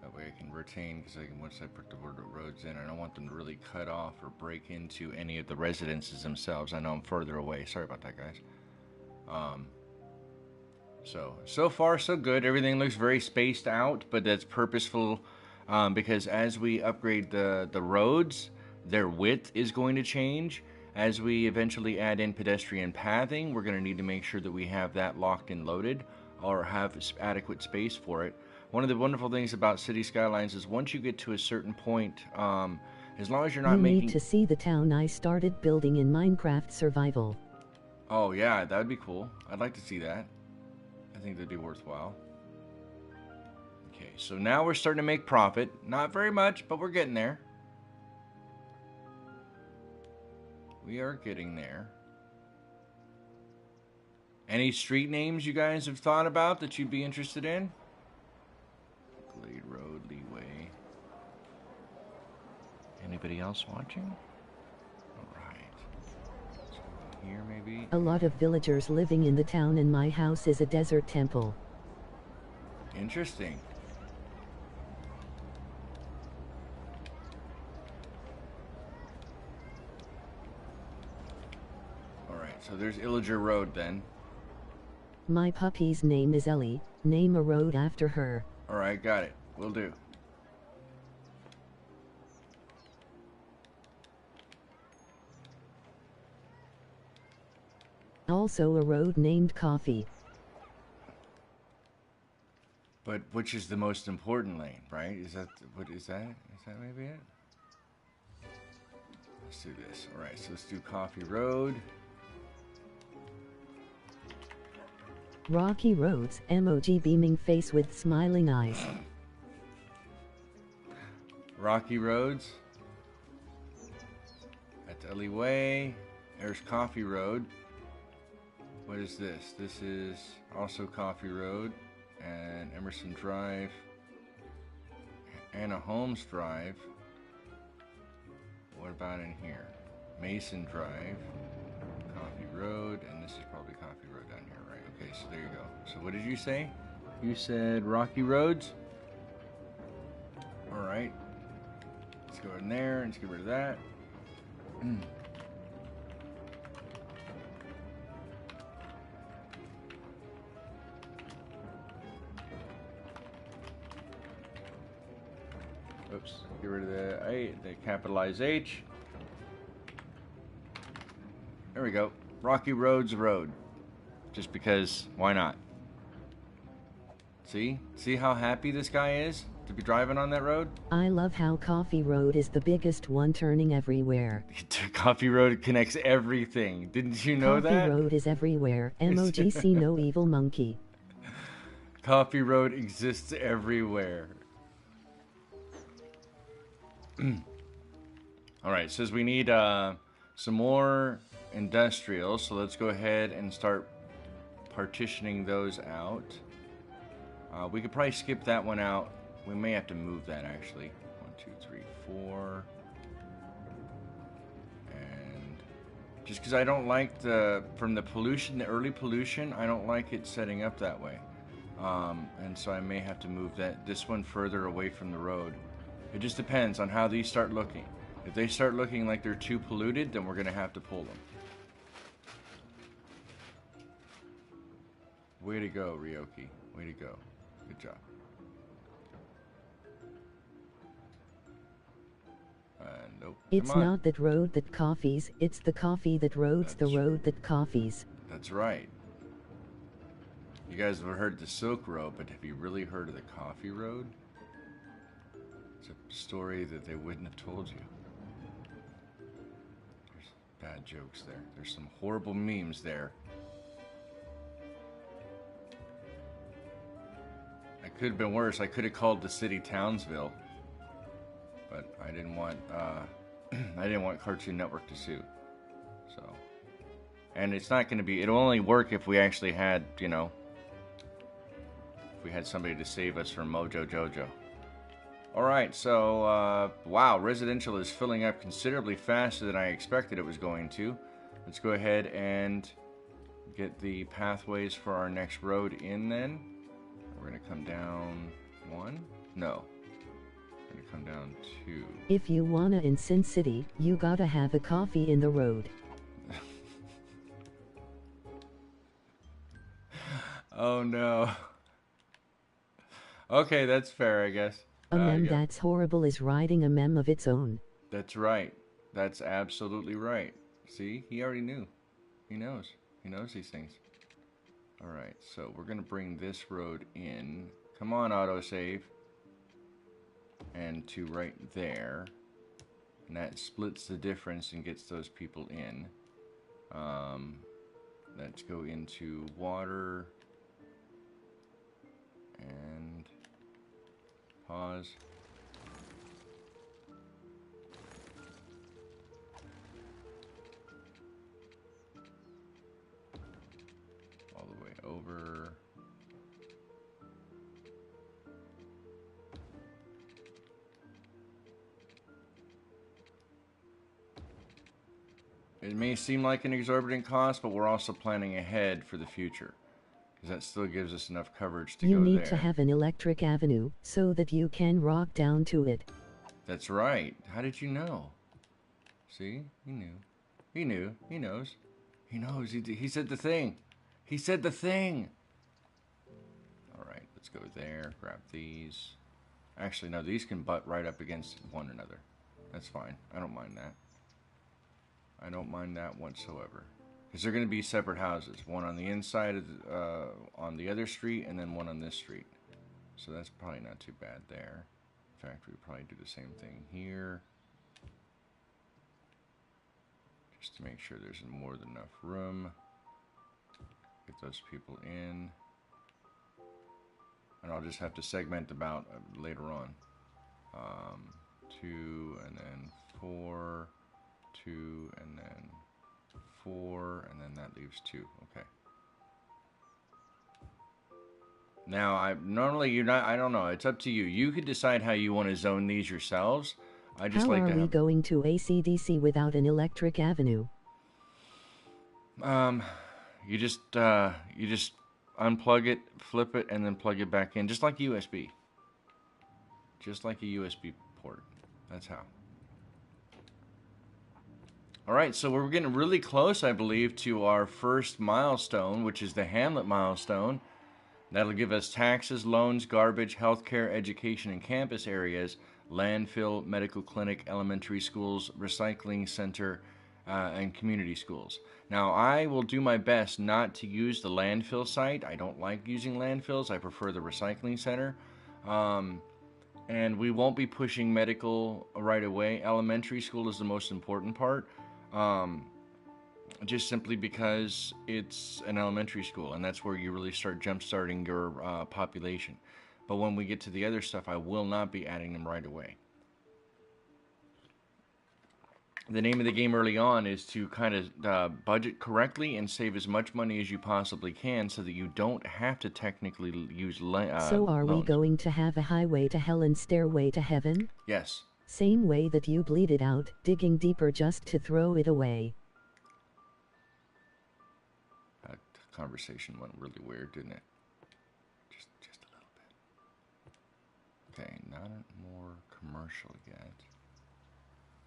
That way I can retain, because once I put the roads in, I don't want them to really cut off or break into any of the residences themselves. I know I'm further away. Sorry about that, guys. So far so good. Everything looks very spaced out, but that's purposeful because as we upgrade the roads, their width is going to change. As we eventually add in pedestrian pathing, we're going to need to make sure that we have that locked and loaded or have adequate space for it. One of the wonderful things about City Skylines is once you get to a certain point, as long as you're not you making... need to see the town I started building in Minecraft Survival. Oh yeah, that would be cool. I'd like to see that. I think that'd be worthwhile. Okay, so now we're starting to make profit. Not very much, but we're getting there. We are getting there. Any street names you guys have thought about that you'd be interested in? Glade Road, Leeway. Anybody else watching? Here maybe? A lot of villagers living in the town, and my house is a desert temple. Interesting. Alright, so there's Illager Road then. My puppy's name is Ellie. Name a road after her. Alright, got it. Will do. Also a road named Coffee. But which is the most important lane, right? Is that what is that? Is that maybe it? Let's do this. All right, so let's do Coffee Road. Rocky Roads, emoji beaming face with smiling eyes. Rocky Roads. That's Ellie Way. There's Coffee Road. What is this? This is also Coffee Road and Emerson Drive, Anna Holmes Drive. What about in here? Mason Drive, Coffee Road, and this is probably Coffee Road down here, right? Okay, so there you go. So what did you say? You said Rocky Roads? All right. Let's go in there and let's get rid of that. Oops, get rid of the capitalized H. There we go. Rocky Roads Road. Just because, why not? See? See how happy this guy is to be driving on that road? I love how Coffee Road is the biggest one, turning everywhere. Coffee Road connects everything. Didn't you know that? Coffee Road is everywhere. Emoji see no evil monkey. Coffee Road exists everywhere. Alright, says we need some more industrial, so let's go ahead and start partitioning those out. We could probably skip that one out. We may have to move that actually. 1, 2, 3, 4. And just because I don't like from the pollution, the early pollution, I don't like it setting up that way. And so I may have to move this one further away from the road. It just depends on how these start looking. If they start looking like they're too polluted, then we're going to have to pull them. Way to go, Ryoki. Way to go. Good job. Nope. It's not that road that coffees, it's the coffee that roads the road that coffees. That's right. You guys have heard the Silk Road, but have you really heard of the Coffee Road? It's a story that they wouldn't have told you. bad jokes there. There's some horrible memes there. I could have been worse. I could have called the city Townsville, but I didn't want I didn't want Cartoon Network to sue. So, and it's not going to be. It'll only work if we actually had, you know, if we had somebody to save us from Mojo Jojo. All right, so wow, residential is filling up considerably faster than I expected it was going to. Let's go ahead and get the pathways for our next road in then. We're going to come down 1? No. We're going to come down 2. If you wanna in Sin City, you gotta have a coffee in the road. Oh no. Okay, that's fair, I guess. A meme that's horrible is writing a meme of its own. That's right. That's absolutely right. See? He already knew. He knows. He knows these things. Alright, so we're going to bring this road in. Come on, autosave. And to right there. And that splits the difference and gets those people in. Let's go into water. And pause. All the way over. It may seem like an exorbitant cost, but we're also planning ahead for the future. Because that still gives us enough coverage to go there. You need to have an electric avenue, so that you can rock down to it. That's right. How did you know? See? He knew. He knew. He knows. He knows. He said the thing. He said the thing. Alright, let's go there. Grab these. Actually, no, these can butt right up against one another. That's fine. I don't mind that. I don't mind that whatsoever. Because they're going to be separate houses. One on the inside of the, on the other street, and then one on this street. So that's probably not too bad there. In fact, we probably do the same thing here. Just to make sure there's more than enough room. Get those people in. And I'll just have to segment them out later on. 2, and then 4, 2, and then 4, and then that leaves 2. Okay. Now, I don't know. It's up to you. You could decide how you want to zone these yourselves. I just How like to are we going to AC/DC without an electric avenue? You just unplug it, flip it, and then plug it back in, just like USB. Just like a USB port. That's how. Alright, so we're getting really close, I believe, to our first milestone, which is the Hamlet Milestone. That'll give us taxes, loans, garbage, healthcare, education, and campus areas, landfill, medical clinic, elementary schools, recycling center, and community schools. Now, I will do my best not to use the landfill site. I don't like using landfills. I prefer the recycling center. And we won't be pushing medical right away. Elementary school is the most important part. Just simply because it's an elementary school, and that's where you really start jump-starting your population. But when we get to the other stuff, I will not be adding them right away. The name of the game early on is to kind of budget correctly and save as much money as you possibly can so that you don't have to technically use So are loans. we going to have a highway to hell and stairway to heaven? Yes. Same way that you bleed it out, digging deeper just to throw it away. That conversation went really weird, didn't it? Just a little bit. Okay, not more commercial yet.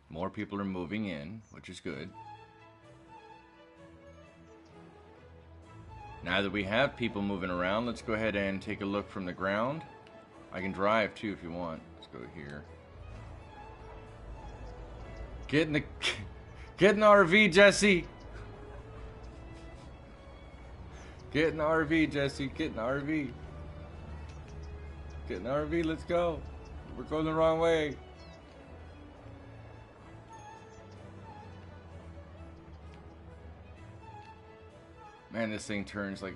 More people are moving in, which is good. Now that we have people moving around, let's go ahead and take a look from the ground. I can drive too if you want. Let's go here. Get in the RV, Jesse. Get in the RV, Jesse. Get in the RV. Get in the RV. Let's go. We're going the wrong way. Man, this thing turns like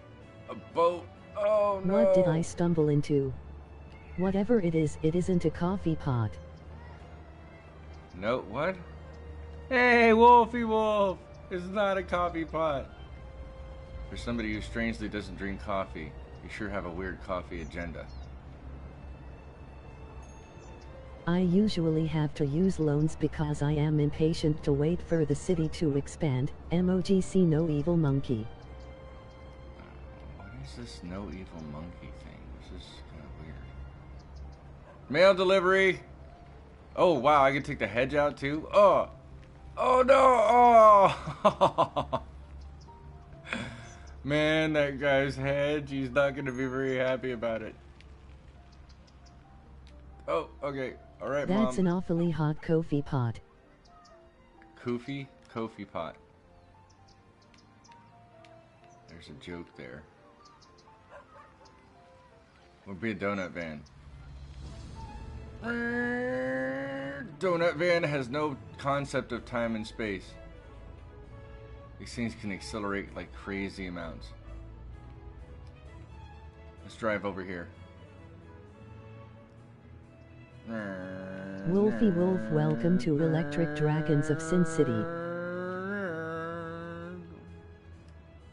a boat. Oh no! What did I stumble into? Whatever it isn't a coffee pot. No, what? Hey, Wolfie Wolf! It's not a coffee pot. For somebody who strangely doesn't drink coffee, you sure have a weird coffee agenda. I usually have to use loans because I am impatient to wait for the city to expand. MOGC no evil monkey. What is this no evil monkey thing? This is kind of weird. Mail delivery! Oh wow, I can take the hedge out too? Oh! Oh no! Oh! Man, that guy's hedge, he's not going to be very happy about it. Oh, okay. Alright, Mom. That's an awfully hot coffee pot. Kofi? Kofi pot. There's a joke there. Would be a donut van. Donut van has no concept of time and space. These things can accelerate like crazy amounts. Let's drive over here. Wolfie Wolf, welcome to Electric Dragons of Sin City.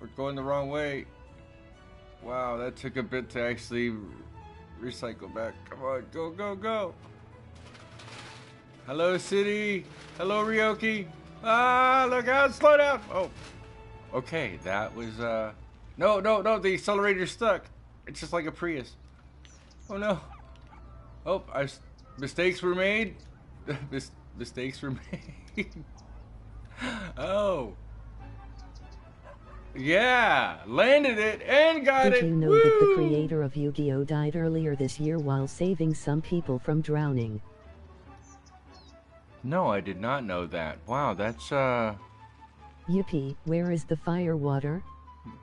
We're going the wrong way. Wow, that took a bit to actually recycle back. Come on, go, go, go. Hello, city. Hello, Ryoki. Ah, look out, slow down. Oh, okay, that was, no, the accelerator's stuck. It's just like a Prius. Oh, no. Oh, mistakes were made. Mistakes were made. Oh. Yeah, landed it and got it. Did you know Woo! that the creator of Yu-Gi-Oh died earlier this year while saving some people from drowning? No, I did not know that. Wow, that's, Yippee, where is the fire water?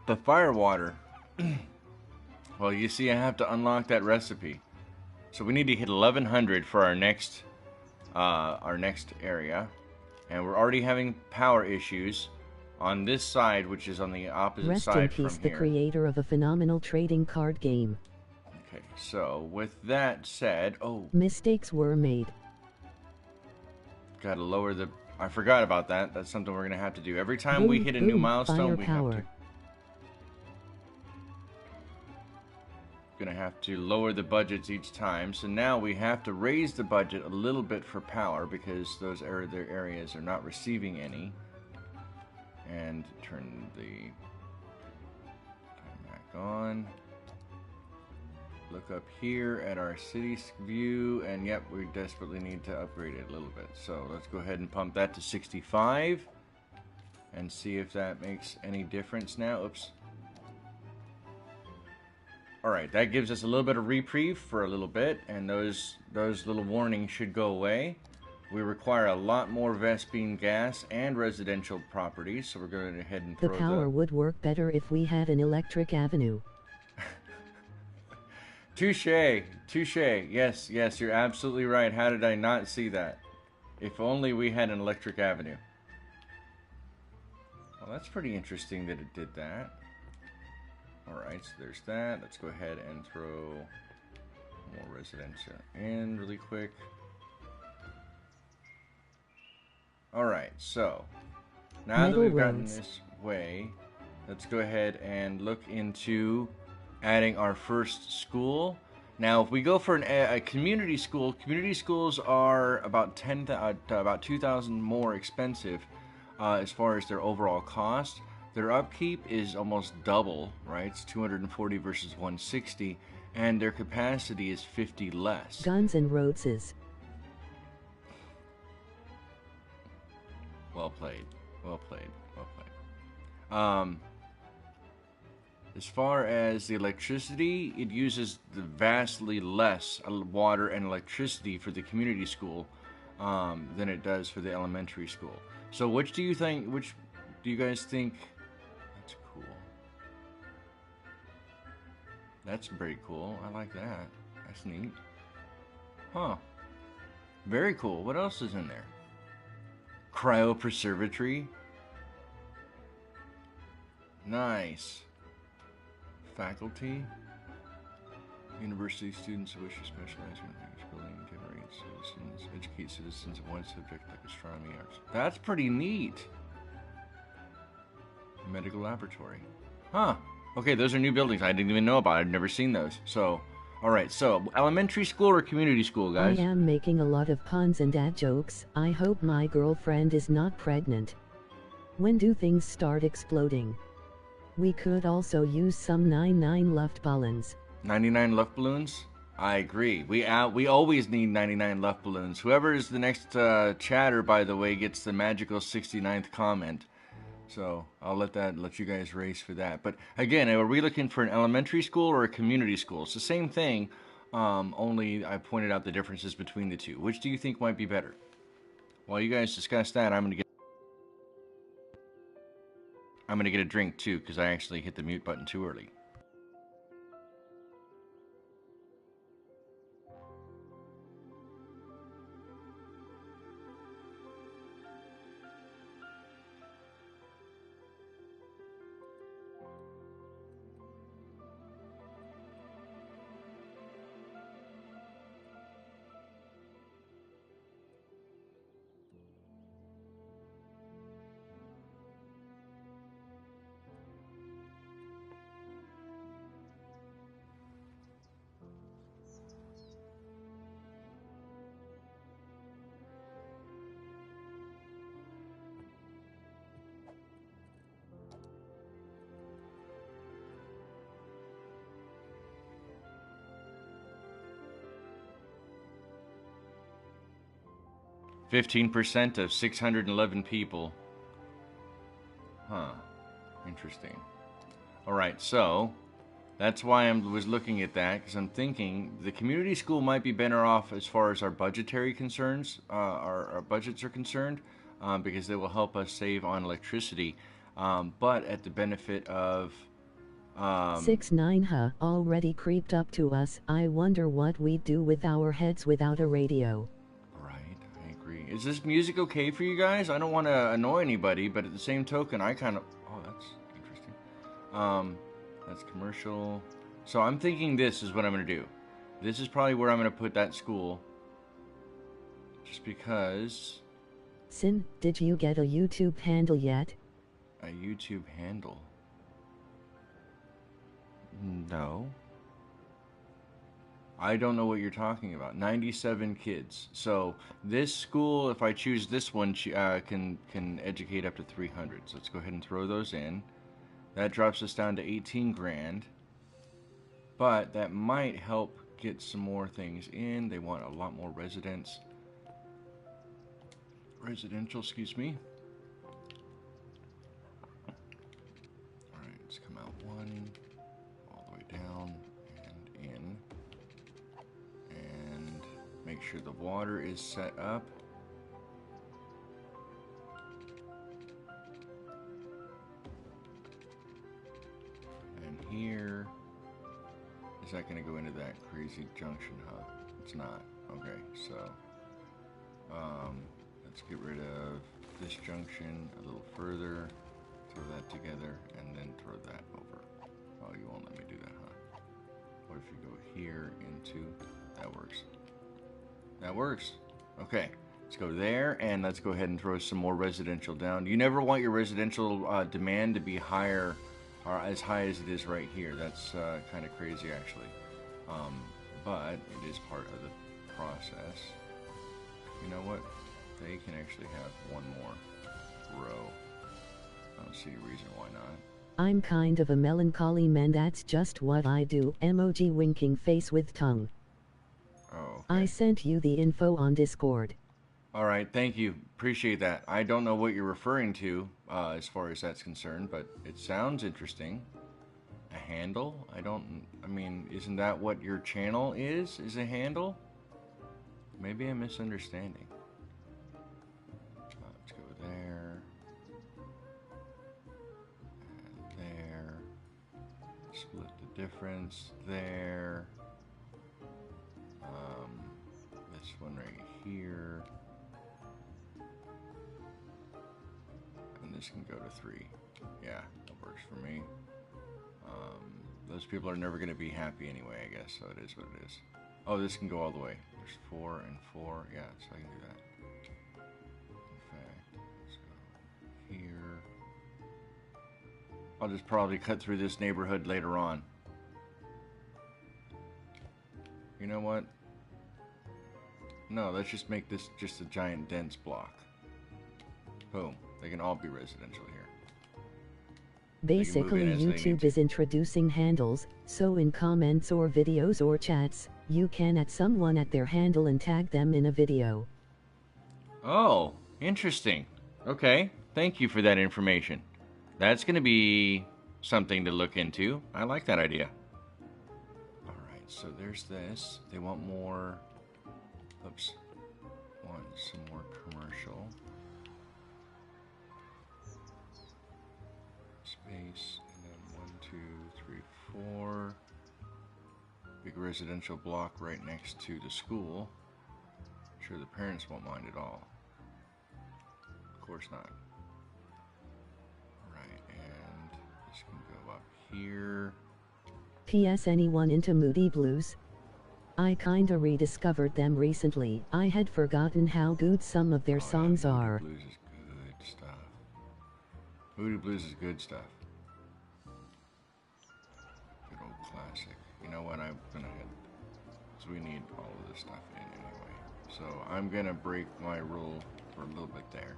the fire water. Well, you see, I have to unlock that recipe. So we need to hit 1100 for our next area. And we're already having power issues on this side, which is on the opposite Rest in side peace, from the here. creator of a phenomenal trading card game. Okay, so with that said, oh, Mistakes were made. gotta lower the... I forgot about that. That's something we're gonna have to do. Every time we hit a new milestone, we have to... Gonna have to lower the budgets each time. So now we have to raise the budget a little bit for power because those other areas are not receiving any. And turn the time back on. Look up here at our city view, and yep, we desperately need to upgrade it a little bit. So let's go ahead and pump that to 65 and see if that makes any difference now. Oops. Alright, that gives us a little bit of reprieve for a little bit, and those little warnings should go away. We require a lot more Vespine gas and residential properties, so we're going to go ahead and throw the power would work better if we had an electric avenue. Touche, touche. Yes, yes, you're absolutely right. How did I not see that? If only we had an electric avenue. Well, that's pretty interesting that it did that. Alright, so there's that. Let's go ahead and throw more residential in really quick. Alright, so now that we've gotten this way, let's go ahead and look into adding our first school. Now, if we go for a community school, community schools are about 2,000 more expensive as far as their overall cost. Their upkeep is almost double, right? It's 240 versus 160, and their capacity is 50 less. Guns and Roses. Well played. Well played. Well played. As far as the electricity, it uses the vastly less water and electricity for the community school than it does for the elementary school. So which do you guys think? That's cool. That's pretty cool. I like that. That's neat. Huh. Very cool. What else is in there? Cryopreservatory. Nice. Faculty. University students who wish to specialize in things building, generate citizens, educate citizens in one subject like astronomy, arts. That's pretty neat. Medical laboratory. Huh. Okay, those are new buildings I didn't even know about. I've never seen those. So, alright, so elementary school or community school, guys? I am making a lot of puns and dad jokes. I hope my girlfriend is not pregnant. When do things start exploding? We could also use some 99 Luftballons. 99 Luft balloons? I agree. We always need 99 Luft balloons. Whoever is the next chatter, by the way, gets the magical 69th comment. So I'll let you guys race for that. But again, are we looking for an elementary school or a community school? It's the same thing, only I pointed out the differences between the two. Which do you think might be better? While you guys discuss that, I'm gonna get a drink too, because I actually hit the mute button too early. %, of 611 people. Huh. Interesting. Alright, so that's why I was looking at that, because I'm thinking the community school might be better off as far as our budgetary concerns, our budgets are concerned, because they will help us save on electricity, but at the benefit of... 69 already creeped up to us. I wonder what we'd do with our heads without a radio. Is this music okay for you guys? I don't want to annoy anybody, but at the same token, I kind of... Oh, that's interesting. That's commercial. So I'm thinking this is what I'm going to do. This is probably where I'm going to put that school. Just because... Sin, did you get a YouTube handle yet? A YouTube handle? No. I don't know what you're talking about. 97 kids. So this school, if I choose this one, can educate up to 300. So let's go ahead and throw those in. That drops us down to 18 grand. But that might help get some more things in. They want a lot more residential, excuse me. Alright, let's come out one, all the way down and in. And make sure the water is set up. And here, is that going to go into that crazy junction hub? It's not. Okay, so let's get rid of this junction a little further, throw that together, and then throw that over. Oh, you won't let me do that, huh? What if you go here into, that works. That works. Okay, let's go there, and let's go ahead and throw some more residential down. You never want your residential demand to be higher, or as high as it is right here. That's kind of crazy, actually. But it is part of the process. You know what? They can actually have one more row. I don't see a reason why not. I'm kind of a melancholy man, that's just what I do. Emoji winking face with tongue. Oh, okay. I sent you the info on Discord. Alright, thank you. Appreciate that. I don't know what you're referring to as far as that's concerned, but it sounds interesting. A handle? I mean, isn't that what your channel is a handle? Maybe I'm misunderstanding. Let's go there. And there. Split the difference there. This one right here. And this can go to 3. Yeah, that works for me. Those people are never going to be happy anyway, I guess, so it is what it is. Oh, this can go all the way. There's 4 and 4. Yeah, so I can do that. In fact, let's go here. I'll just probably cut through this neighborhood later on. You know what? No, let's just make this just a giant dense block. Boom. They can all be residential here. Basically, YouTube is introducing handles, so in comments or videos or chats, you can add someone at their handle and tag them in a video. Oh, interesting. Okay, thank you for that information. That's going to be something to look into. I like that idea. Alright, so there's this. They want more... Oops. Want some more commercial. Space, and then 1, 2, 3, 4. Big residential block right next to the school. I'm sure the parents won't mind at all. Of course not. Alright, and this can go up here. P.S. Anyone into Moody Blues? I kinda rediscovered them recently. I had forgotten how good some of their songs are. Moody Blues is good stuff. Moody Blues is good stuff. Good old classic. You know what, I'm gonna hit, so we need all of this stuff in anyway. So I'm gonna break my rule for a little bit there.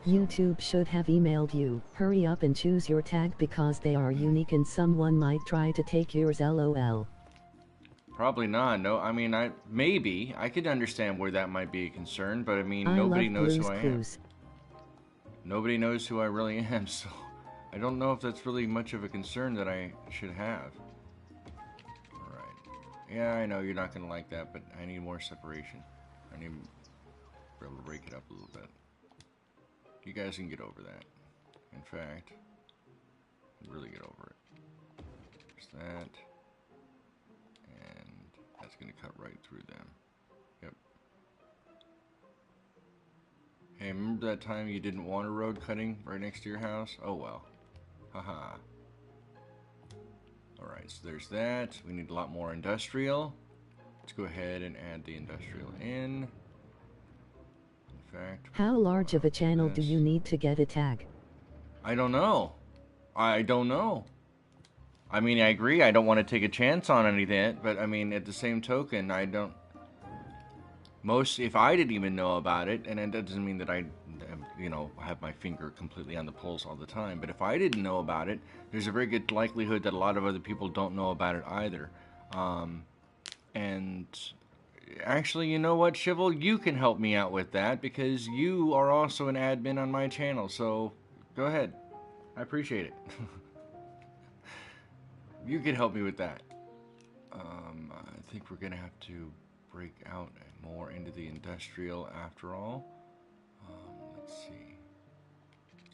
YouTube should have emailed you. Hurry up and choose your tag because they are unique and someone might try to take yours, lol. Probably not. No, I mean, maybe I could understand where that might be a concern, but I mean, nobody knows who I am. Nobody knows who I really am, so I don't know if that's really much of a concern that I should have. Alright. Yeah, I know you're not going to like that, but I need more separation. I need to be able to break it up a little bit. You guys can get over that. In fact, really get over it. There's that. And that's going to cut right through them. Yep. Hey, remember that time you didn't want a road cutting right next to your house? Oh well. Haha. Alright, so there's that. We need a lot more industrial. Let's go ahead and add the industrial in. In fact, how large of a channel do you need to get a tag? I don't know. I don't know. I mean, I agree, I don't want to take a chance on anything, but I mean, at the same token, I don't... if I didn't even know about it, and it doesn't mean that I, you know, have my finger completely on the pulse all the time, but if I didn't know about it, there's a very good likelihood that a lot of other people don't know about it either. And actually, you know what, Shivel, you can help me out with that, because you are also an admin on my channel, so go ahead. I appreciate it. You can help me with that. I think we're gonna have to break out more into the industrial after all. Let's see.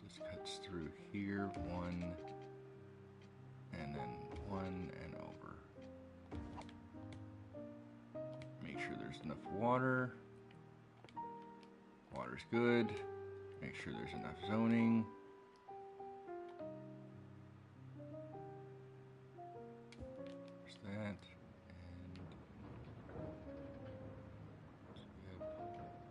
Just cuts through here, 1, and then 1 and over. Make sure there's enough water. Water's good. Make sure there's enough zoning. That,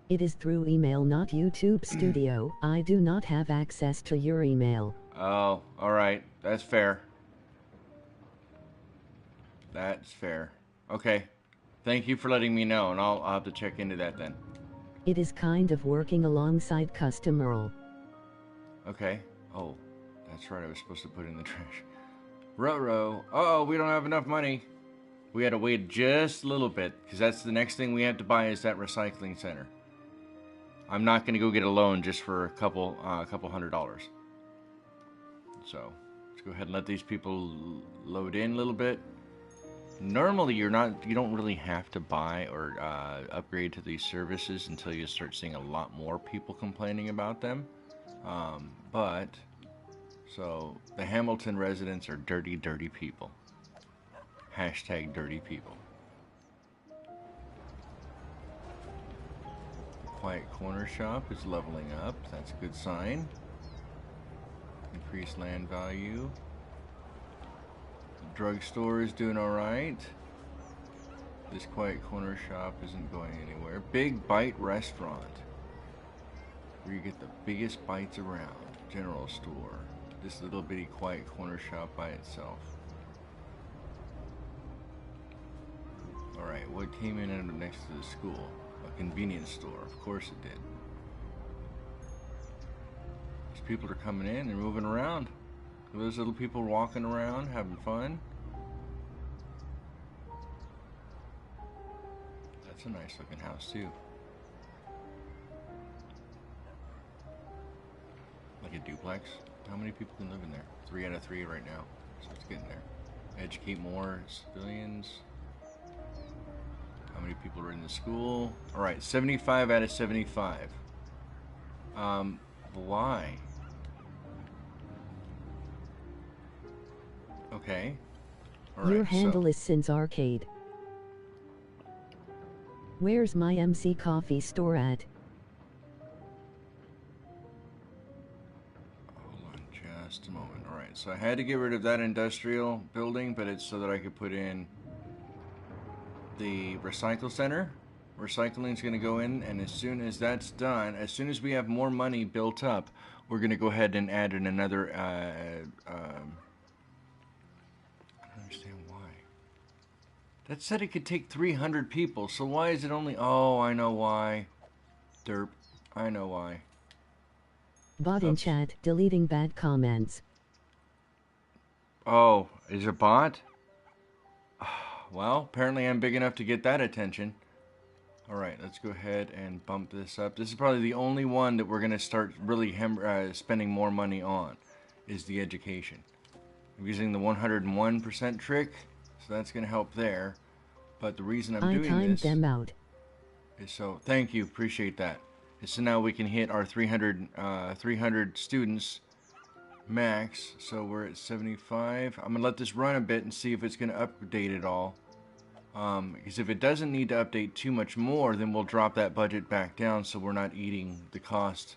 it is through email, not YouTube Studio. I do not have access to your email. Oh, alright. That's fair. That's fair. Okay. Thank you for letting me know, and I'll have to check into that then. It is kind of working alongside customer. Okay. Oh, that's right. I was supposed to put it in the trash. Ruh-roh. Uh-oh, we don't have enough money. We had to wait just a little bit, because that's the next thing we have to buy is that recycling center. I'm not going to go get a loan just for a couple $100. So, let's go ahead and let these people load in a little bit. Normally, you don't really have to buy or upgrade to these services until you start seeing a lot more people complaining about them. So, the Hamilton residents are dirty, dirty people. Hashtag dirty people. Quiet Corner Shop is leveling up. That's a good sign. Increase land value. The drugstore is doing alright. This quiet corner shop isn't going anywhere. Big Bite Restaurant, where you get the biggest bites around. General store. This little bitty quiet corner shop by itself. Alright, what came in under next to the school? A convenience store. Of course it did. These people are coming in, they're moving around. Those little people walking around, having fun. That's a nice looking house too. Like a duplex. How many people can live in there? 3 out of 3 right now. So it's getting there. Educate more civilians. How many people are in the school? Alright, 75 out of 75. Why? Okay. All Your right, handle so is Syn's Arcade. Where's my MC Coffee store at? hold on just a moment. All right, so I had to get rid of that industrial building, but it's so that I could put in the recycle center. Recycling is going to go in, and as soon as that's done, as soon as we have more money built up, we're going to go ahead and add in another. I don't understand why. That said it could take 300 people, so why is it only? Oh, I know why. Derp. I know why. Bot in chat, deleting bad comments. Oh, is it bot? Well, apparently I'm big enough to get that attention. Alright, let's go ahead and bump this up. This is probably the only one that we're going to start really spending more money on, is the education. I'm using the 101% trick, so that's going to help there. But the reason I'm doing timed this them out. is so, thank you, appreciate that. Is so now we can hit our 300 students max, so we're at 75. I'm going to let this run a bit and see if it's going to update it all. Because if it doesn't need to update too much more, then we'll drop that budget back down so we're not eating the cost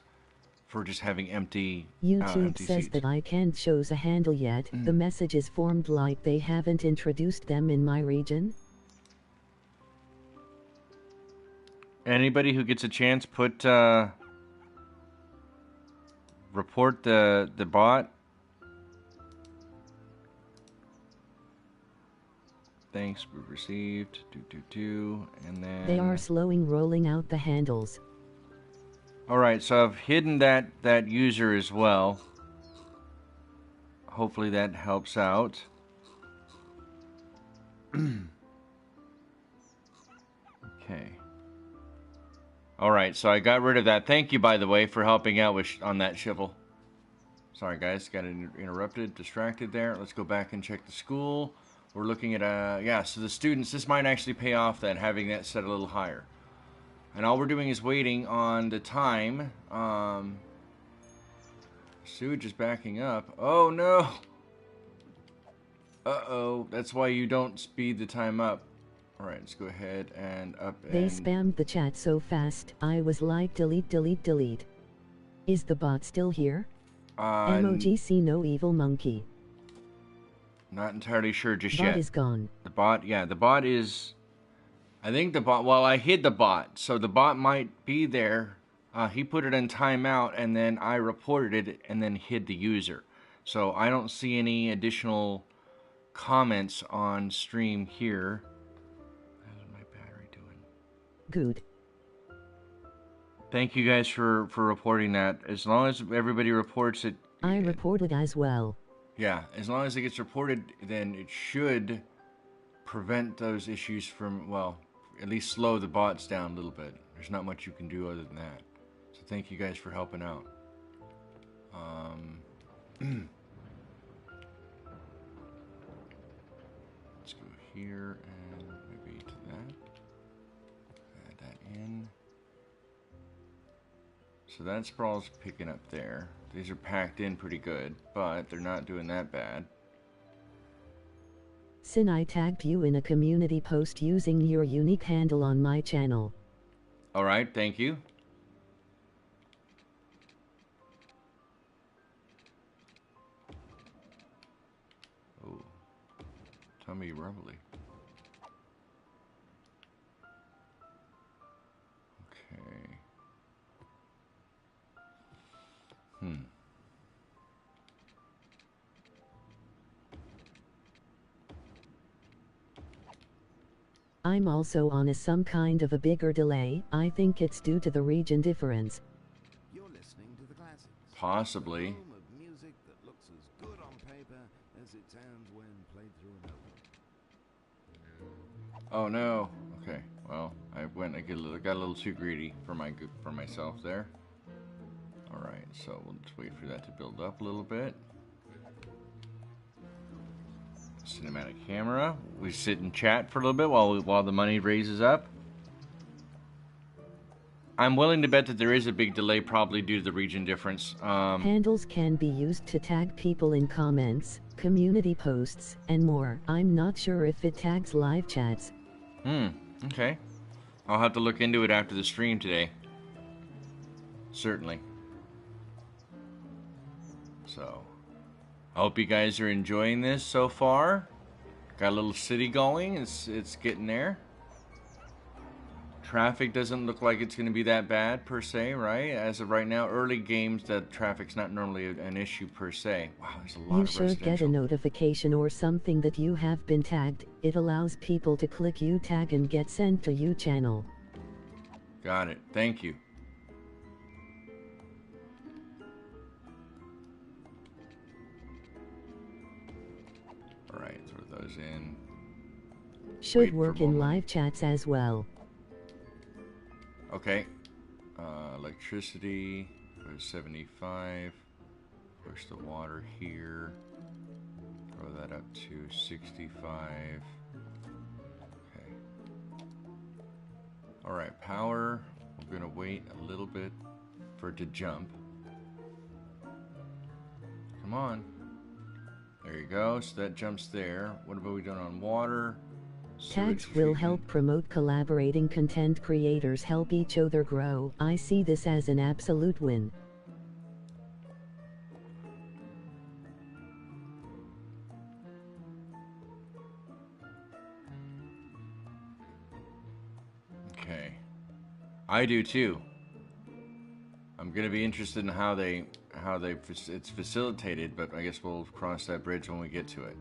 for just having empty YouTube says seats. that I can't choose a handle yet. The message is formed like they haven't introduced them in my region. Anybody who gets a chance, put report the bot. Thanks, we received. And then They are slowing rolling out the handles. Alright, so I've hidden that user as well. Hopefully that helps out. Okay. Alright, so I got rid of that. Thank you, by the way, for helping out with on that Shivel. Sorry, guys, got interrupted, distracted there. Let's go back and check the school. We're looking at, yeah, so the students, this might actually pay off then, having that set a little higher. And all we're doing is waiting on the time. Sewage is backing up. Oh, no! Uh-oh, that's why you don't speed the time up. Alright, let's go ahead and up and... They spammed the chat so fast, I was like delete, delete, delete. Is the bot still here? MOGC no evil monkey. Not entirely sure just Bot yet. is gone. The bot, yeah, the bot is... I think the bot, well, I hid the bot, so the bot might be there. He put it in timeout, and then I reported it, and then hid the user. So I don't see any additional comments on stream here. How's my battery doing? Good. Thank you guys for reporting that. As long as everybody reports it... I reported as well. Yeah, as long as it gets reported, then it should prevent those issues from, well, at least slow the bots down a little bit. There's not much you can do other than that. So thank you guys for helping out. Let's go here and maybe to that. Add that in. So that sprawl's picking up there. These are packed in pretty good, but they're not doing that bad. Sin, I tagged you in a community post using your unique handle on my channel. Alright, thank you. Hummy rubbly. Okay. I'm also on some kind of a bigger delay. I think it's due to the region difference. You're listening to the classics. Possibly. The home of music that looks as good on paper as it sounds when played through an album. Oh no. Okay. Well, I got a little too greedy for myself there. All right. So we'll just wait for that to build up a little bit. Cinematic camera. We sit and chat for a little bit while the money raises up. I'm willing to bet that there is a big delay, probably due to the region difference. Handles can be used to tag people in comments, community posts, and more. I'm not sure if it tags live chats. Okay. I'll have to look into it after the stream today. Certainly. So, I hope you guys are enjoying this so far. Got a little city going. It's getting there. Traffic doesn't look like it's going to be that bad per se, right? As of right now, early games, that traffic's not normally an issue per se. Wow, there's a lot You of should get a notification or something that you have been tagged. It allows people to click you tag and get sent to you channel. Got it. Thank you. All right, throw those in. Should work in live chats as well. Okay. Electricity, go to 75. Push the water here. Throw that up to 65. Okay. Alright, power. We're going to wait a little bit for it to jump. Come on. There you go. So that jumps there. What about we done on water? Tags will help promote collaborating content creators, help each other grow. I see this as an absolute win. Okay. I do too. I'm going to be interested in how it's facilitated, but I guess we'll cross that bridge when we get to it.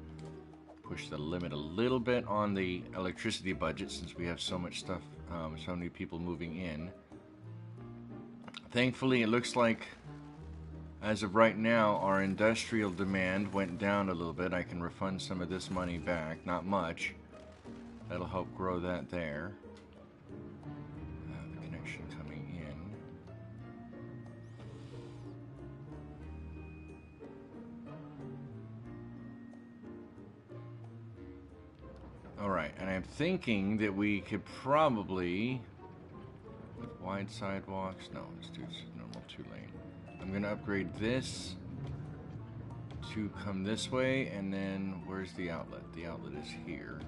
Push the limit a little bit on the electricity budget since we have so much stuff, so many people moving in. Thankfully, it looks like as of right now, our industrial demand went down a little bit. I can refund some of this money back, not much. That'll help grow that there. The connection coming in. Alright, and I'm thinking that we could probably, with wide sidewalks, no, let's do normal 2-lane. I'm going to upgrade this to come this way, and then where's the outlet? The outlet is here.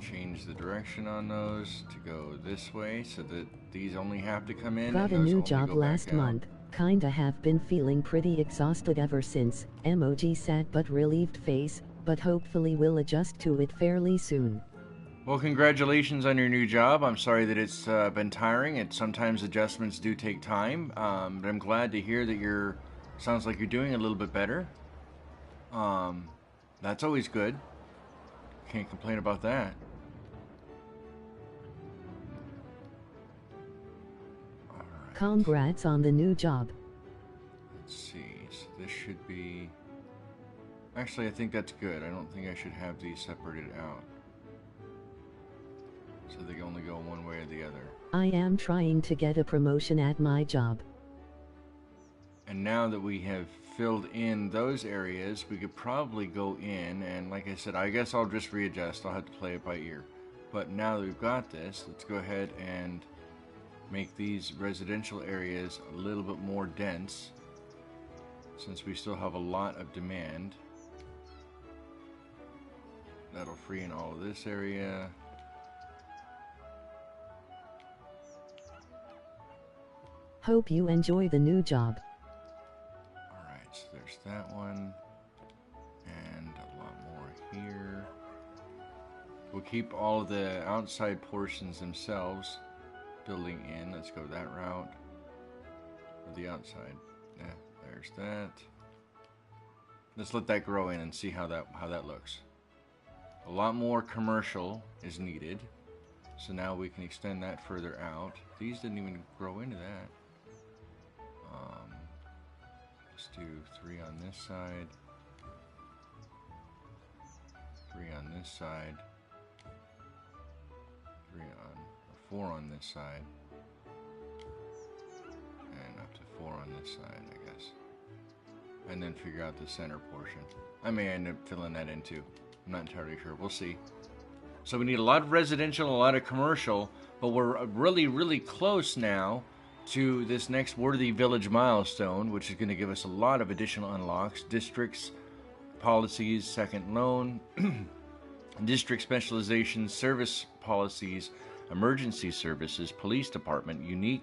Change the direction on those to go this way so that these only have to come in. Got a new job last month. Kinda have been feeling pretty exhausted ever since. Emoji sad but relieved face, but hopefully will adjust to it fairly soon. Well, congratulations on your new job. I'm sorry that it's been tiring. Sometimes adjustments do take time, but I'm glad to hear that sounds like you're doing a little bit better. That's always good. Can't complain about that. Congrats on the new job. Let's see, so this should be... Actually, I think that's good. I don't think I should have these separated out. So they can only go one way or the other. I am trying to get a promotion at my job. And now that we have filled in those areas, we could probably go in, and like I said, I guess I'll just readjust. I'll have to play it by ear. But now that we've got this, let's go ahead and make these residential areas a little bit more dense, since we still have a lot of demand. That'll free in all of this area. Hope you enjoy the new job. Alright, so there that one. And a lot more here. We'll keep all of the outside portions themselves building in. Let's go that route. Or the outside. Yeah, there's that. Let's let that grow in and see how that looks. A lot more commercial is needed. So now we can extend that further out. These didn't even grow into that. Let's do 3 on this side. 3 on this side. 4 on this side. And up to 4 on this side, I guess. And then figure out the center portion. I may end up filling that in too. I'm not entirely sure. We'll see. So we need a lot of residential, a lot of commercial, but we're really, really close now to this next worthy village milestone, which is going to give us a lot of additional unlocks. Districts, policies, second loan, district specialization, service policies, emergency services, police department, unique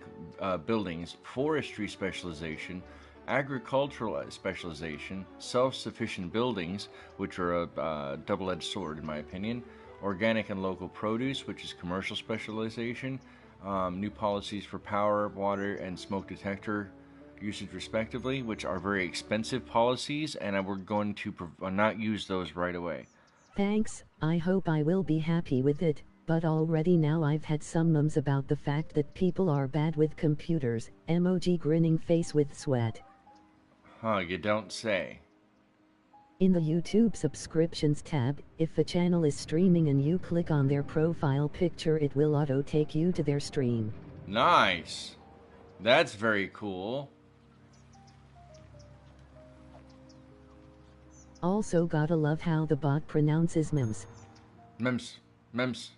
buildings, forestry specialization, agricultural specialization, self-sufficient buildings, which are a double-edged sword in my opinion, organic and local produce, which is commercial specialization, new policies for power, water, and smoke detector usage respectively, which are very expensive policies, and we're going to not use those right away. Thanks, I hope I will be happy with it, but already now I've had some mums about the fact that people are bad with computers, emoji grinning face with sweat. Huh, you don't say. In the YouTube subscriptions tab, if a channel is streaming and you click on their profile picture, it will auto take you to their stream. Nice. That's very cool. Also gotta love how the bot pronounces memes. Mems. Mems.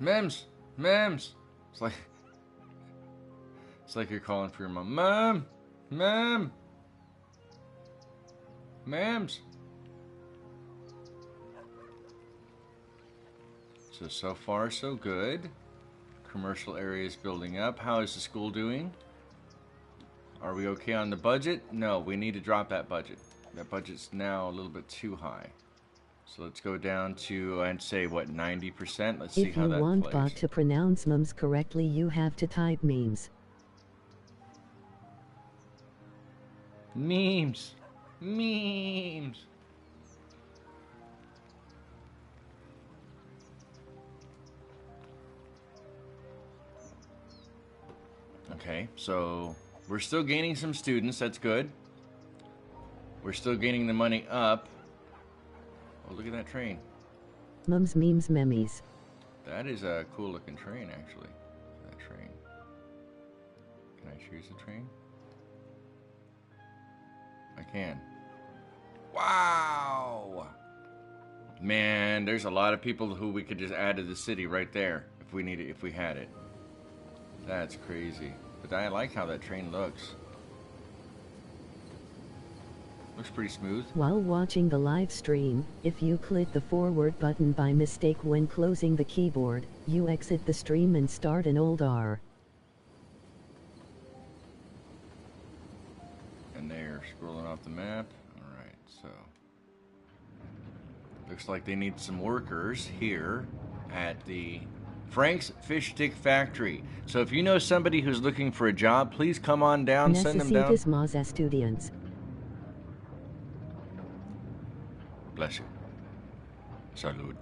Mems. Mems. It's like you're calling for your mom. Mom. Mom. Mems. So far so good. Commercial areas building up. How is the school doing? Are we okay on the budget? No, we need to drop that budget. That budget's now a little bit too high. So let's go down to, I'd say, what, 90%? Let's see how that plays. If you want bot to pronounce memes correctly, you have to type memes. Memes. Memes. Okay, so we're still gaining some students. That's good. We're still gaining the money up. Oh, look at that train. Mums, memes, memes. That is a cool looking train, actually. That train. Can I choose the train? I can. Wow! Man, there's a lot of people who we could just add to the city right there if we need it, if we had it. That's crazy. But I like how that train looks. Looks pretty smooth. While watching the live stream, if you click the forward button by mistake when closing the keyboard, you exit the stream and start an old R. And they're scrolling off the map. Alright, so. Looks like they need some workers here at the Frank's Fish Stick Factory. So if you know somebody who's looking for a job, please come on down, send them down. Necesitas más estudiantes. Bless you. Salud.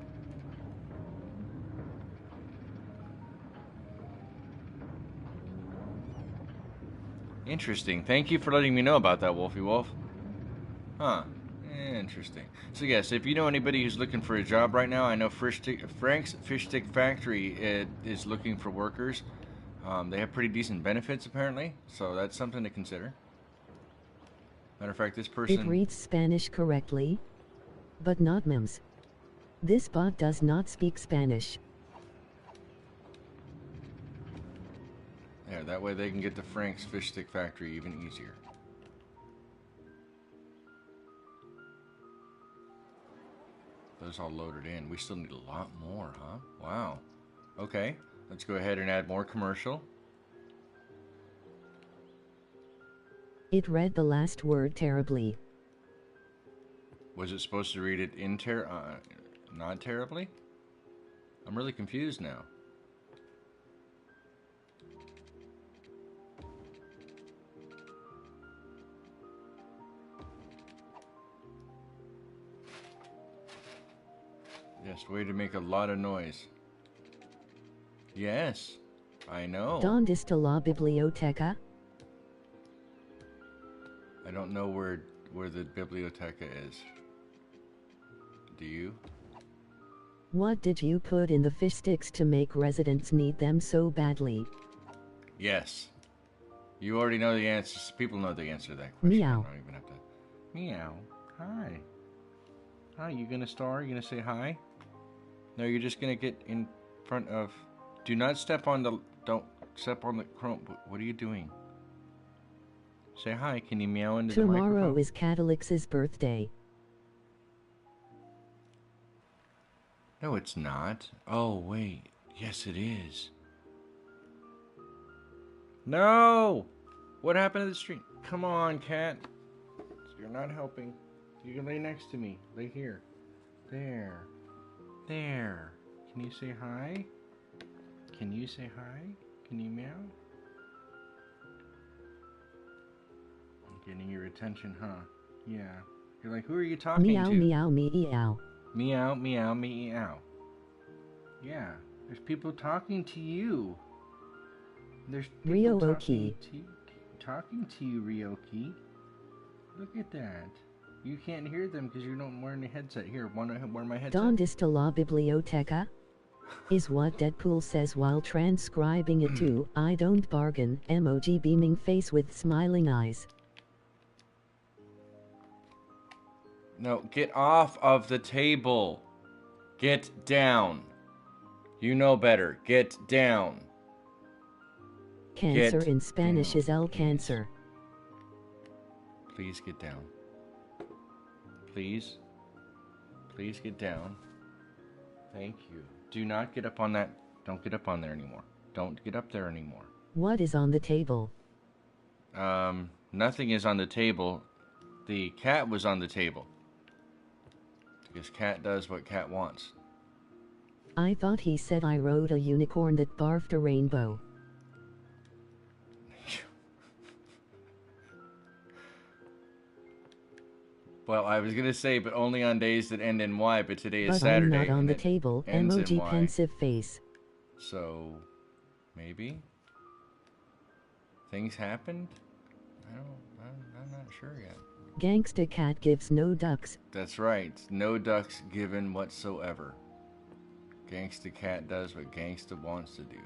Interesting. Thank you for letting me know about that, Wolfie Wolf. Huh. Interesting. So yes, if you know anybody who's looking for a job right now, I know Frank's Fish Stick Factory is looking for workers. They have pretty decent benefits, apparently, so that's something to consider. Matter of fact, this person... It reads Spanish correctly, but not memes. This bot does not speak Spanish. Yeah, that way they can get to Frank's Fish Stick Factory even easier. Those all loaded in. We still need a lot more, huh? Wow. Okay, let's go ahead and add more commercial. It read the last word terribly. Was it supposed to read it not terribly? I'm really confused now. Yes, way to make a lot of noise. Yes, I know. ¿Dónde está la biblioteca? I don't know where the biblioteca is. Do you? What did you put in the fish sticks to make residents need them so badly? Yes. You already know the answers. People know the answer to that question. Meow. I don't even have to. Meow. Hi. Hi, you gonna star? You gonna say hi? No, you're just gonna get in front of... Do not step on the... Don't step on the chrome. What are you doing? Say hi. Can you meow into the microphone? Tomorrow is Catalix's birthday. No, it's not. Oh, wait. Yes, it is. No! What happened to the stream? Come on, cat. You're not helping. You can lay next to me. Lay here. There. There. Can you say hi? Can you say hi? Can you meow? I'm getting your attention, huh? Yeah. You're like, who are you talking Meow, to? meow, meow. Meow, meow, meow. Yeah, there's people talking to you. There's people talking to you, Ryoki. Look at that. You can't hear them because you don't wear any headset. Here, wanna wear my headset? ¿Dónde está la biblioteca? Is what Deadpool says while transcribing it to I don't bargain, emoji beaming face with smiling eyes. No, get off of the table. Get down. You know better. Get down. Cancer Get in Spanish down, is el please. cancer. Please get down. Please. Please get down. Thank you. Do not get up on that. Don't get up on there anymore. Don't get up there anymore. What is on the table? Nothing is on the table. The cat was on the table. Because cat does what cat wants. I thought he said I rode a unicorn that barfed a rainbow. Well, I was gonna say, but only on days that end in Y. But today is But Saturday. I'm not on and the it table. ends in Emoji Y. pensive face. So, maybe things happened. I'm not sure yet. Gangsta cat gives no ducks. That's right. No ducks given whatsoever. Gangsta cat does what gangsta wants to do.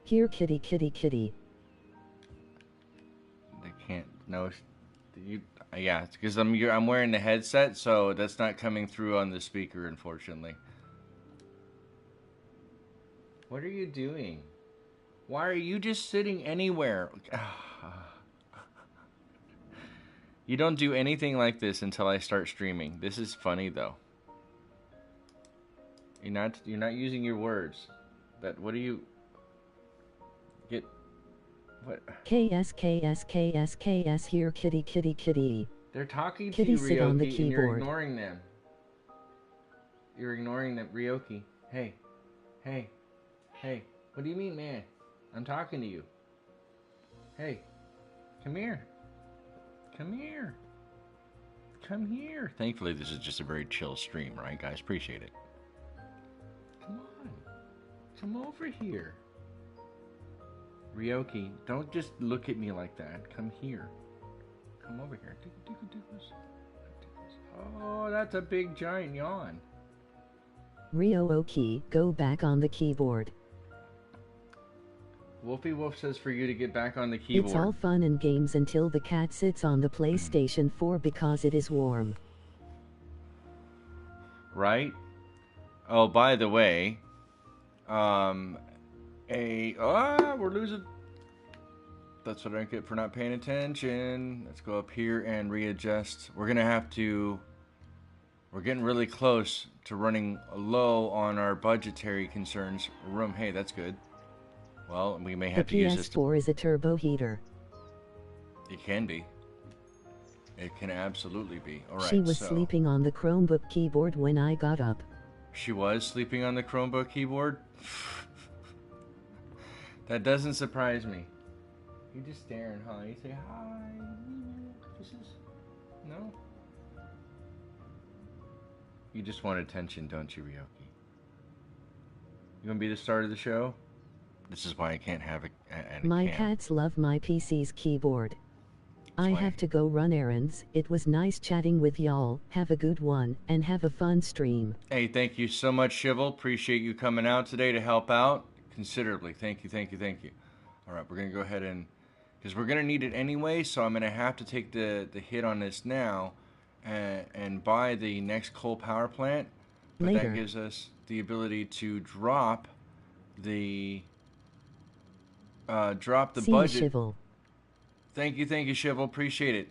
Here kitty kitty kitty. They can't. No. You. Yeah, it's because I'm wearing the headset, so that's not coming through on the speaker, unfortunately. What are you doing? Why are you just sitting anywhere? You don't do anything like this until I start streaming. This is funny though. You're not using your words. But what do you get? What? KS KS KS KS here kitty kitty kitty. They're talking Kitty to you, sit on the Ryoki, and you're keyboard. ignoring them. You're ignoring them, Ryoki. Hey, hey, hey. What do you mean, man? I'm talking to you. Hey, come here. Come here. Come here. Thankfully, this is just a very chill stream, right, guys? Appreciate it. Come on. Come over here. Ryoki, don't just look at me like that. Come here. Come over here. Oh, that's a big giant yawn. Ryo-oki, go back on the keyboard. Wolfie Wolf says for you to get back on the keyboard. It's all fun and games until the cat sits on the PlayStation 4 because it is warm. Right? Oh, by the way, we're losing. That's what I get for not paying attention. Let's go up here and readjust. We're getting really close to running low on our budgetary concerns. Room, hey, that's good. Well, we may have to The use this. PS4 is a turbo heater. It can be. It can absolutely be. All right, She was so sleeping on the Chromebook keyboard when I got up. she was sleeping on the Chromebook keyboard? That doesn't surprise me. You just staring, huh? You say, hi. This is... No? You just want attention, don't you, Ryoki? You want to be the start of the show? This is why I can't have a My cam. cats love my PC's keyboard. I why- have to go run errands. It was nice chatting with y'all. Have a good one, and have a fun stream. Hey, thank you so much, Shivel. Appreciate you coming out today to help out considerably. Thank you, thank you, thank you. All right, we're going to go ahead and... Because we're going to need it anyway, so I'm going to have to take the hit on this now and buy the next coal power plant. But Later. that gives us the ability to drop the... See budget. Shivel. Thank you, Shivel. Appreciate it.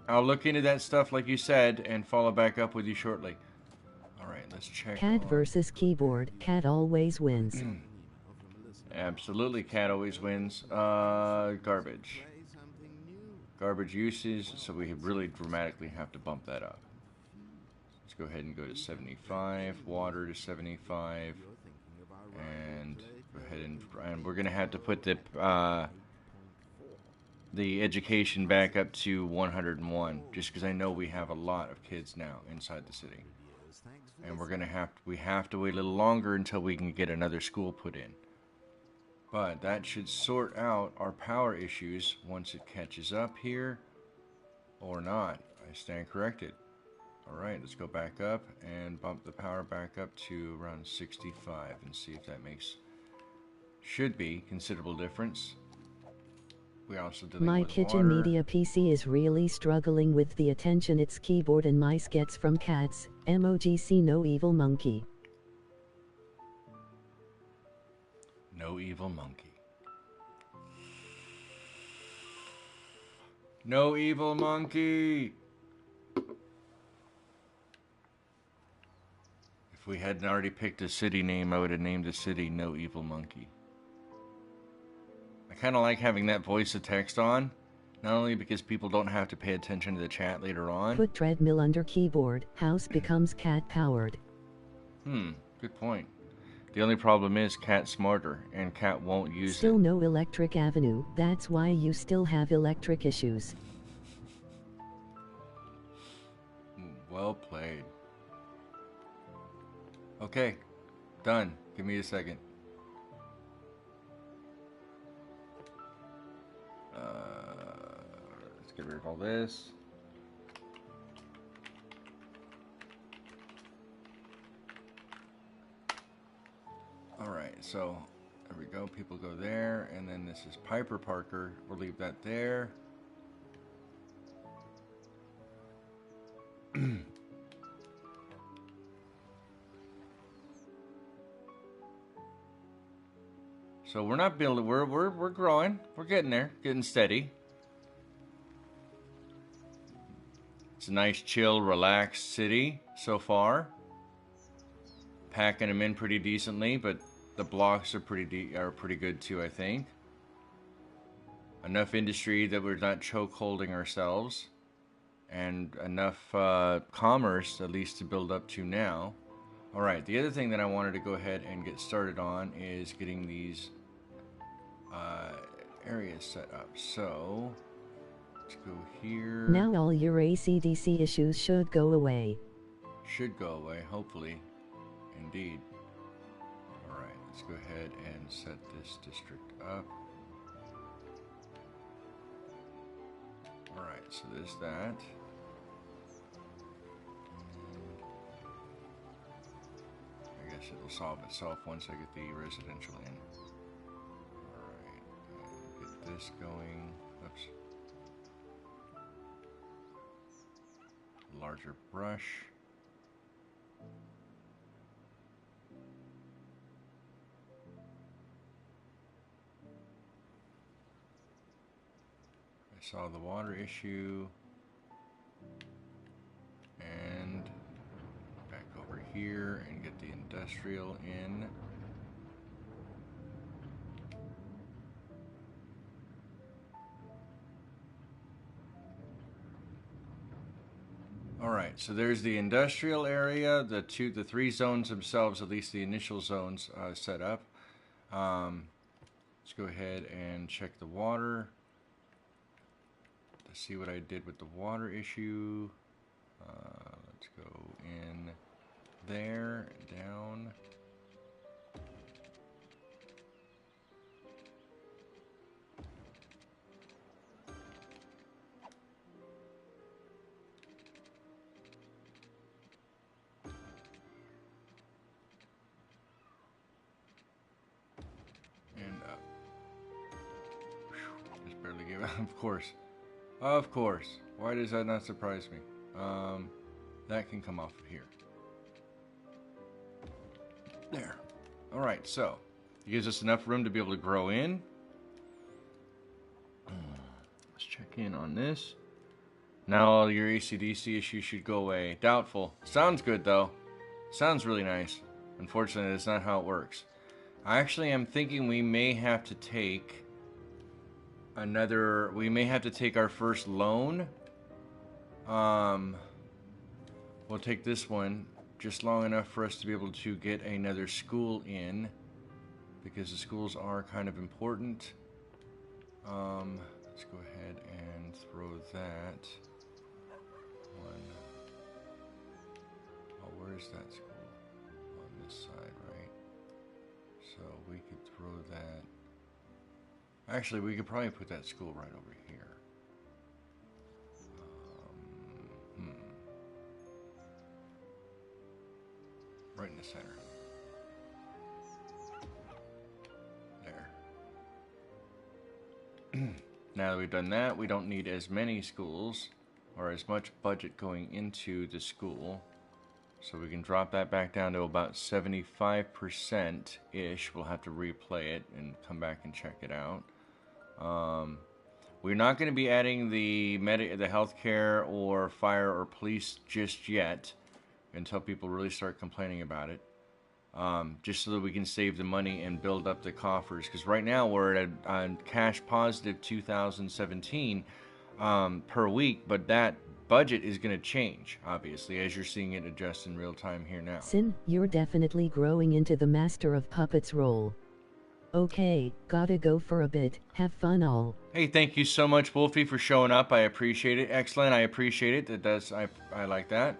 I'll look into that stuff like you said and follow back up with you shortly. All right, let's check. Cat on- versus keyboard. Cat always wins. Absolutely, cat always wins. Garbage. Play something new. Garbage uses, so we really dramatically have to bump that up. Let's go ahead and go to 75. Water to 75. You're thinking of our And go ahead and we're going to have to put the education back up to 101, just because I know we have a lot of kids now inside the city. And we're going to have to wait a little longer until we can get another school put in. But that should sort out our power issues once it catches up here, or not. I stand corrected. Alright, let's go back up and bump the power back up to around 65 and see if that makes, should be, considerable difference. We also dealing My with kitchen water. media PC is really struggling with the attention its keyboard and mice gets from cats. MOGC no evil monkey. No evil monkey. No evil monkey! If we hadn't already picked a city name, I would have named the city No Evil Monkey. I kind of like having that voice of text on, not only because people don't have to pay attention to the chat later on. Put treadmill under keyboard. House becomes cat powered. Good point. The only problem is Cat's smarter, and Cat won't use Still it. no electric avenue. That's why you still have electric issues. Well played. Okay, done. Give me a second. Let's get rid of all this. Alright, so there we go. People go there, and then this is Piper Parker. We'll leave that there. So we're not building, we're growing. We're getting there, getting steady. It's a nice, chill, relaxed city so far. Packing them in pretty decently, but the blocks are pretty good too, I think. Enough industry that we're not choke holding ourselves, and enough commerce at least to build up to now. All right, the other thing that I wanted to go ahead and get started on is getting these areas set up. So let's go here. Now all your AC/DC issues should go away. Should go away, hopefully. Indeed. Alright, let's go ahead and set this district up. Alright, so there's that. I guess it'll solve itself once I get the residential in. Alright, get this going. Oops. Larger brush. Saw the water issue, and back over here and get the industrial in. right, so there's the industrial area, the three zones themselves, at least the initial zones set up. Let's go ahead and check the water. Let's see what I did with the water issue. Let's go in there, down. And up. Just barely gave out, of course. Of course. Why does that not surprise me? That can come off of here. There. Alright, so it gives us enough room to be able to grow in. Let's check in on this. Now all your AC/DC issues should go away. Doubtful. Sounds good though. Sounds really nice. Unfortunately, that's not how it works. I actually am thinking we may have to take we may have to take our first loan. We'll take this one just long enough for us to be able to get another school in, because the schools are kind of important. Let's go ahead and throw that one. Oh, where's that school? On this side, right? So we could throw that. Actually, we could probably put that school right over here. Right in the center. There. Now that we've done that, we don't need as many schools or as much budget going into the school. So we can drop that back down to about 75%-ish. We'll have to replay it and come back and check it out. We're not going to be adding the healthcare or fire or police just yet until people really start complaining about it. Just so that we can save the money and build up the coffers. Because right now we're at a cash positive 2017 per week, but that budget is going to change, obviously, as you're seeing it adjust in real time here now. Sin, you're definitely growing into the Master of Puppets role. Okay, gotta go for a bit. Have fun all. Hey, thank you so much, Wolfie, for showing up. I appreciate it. Excellent. I appreciate it. I like that.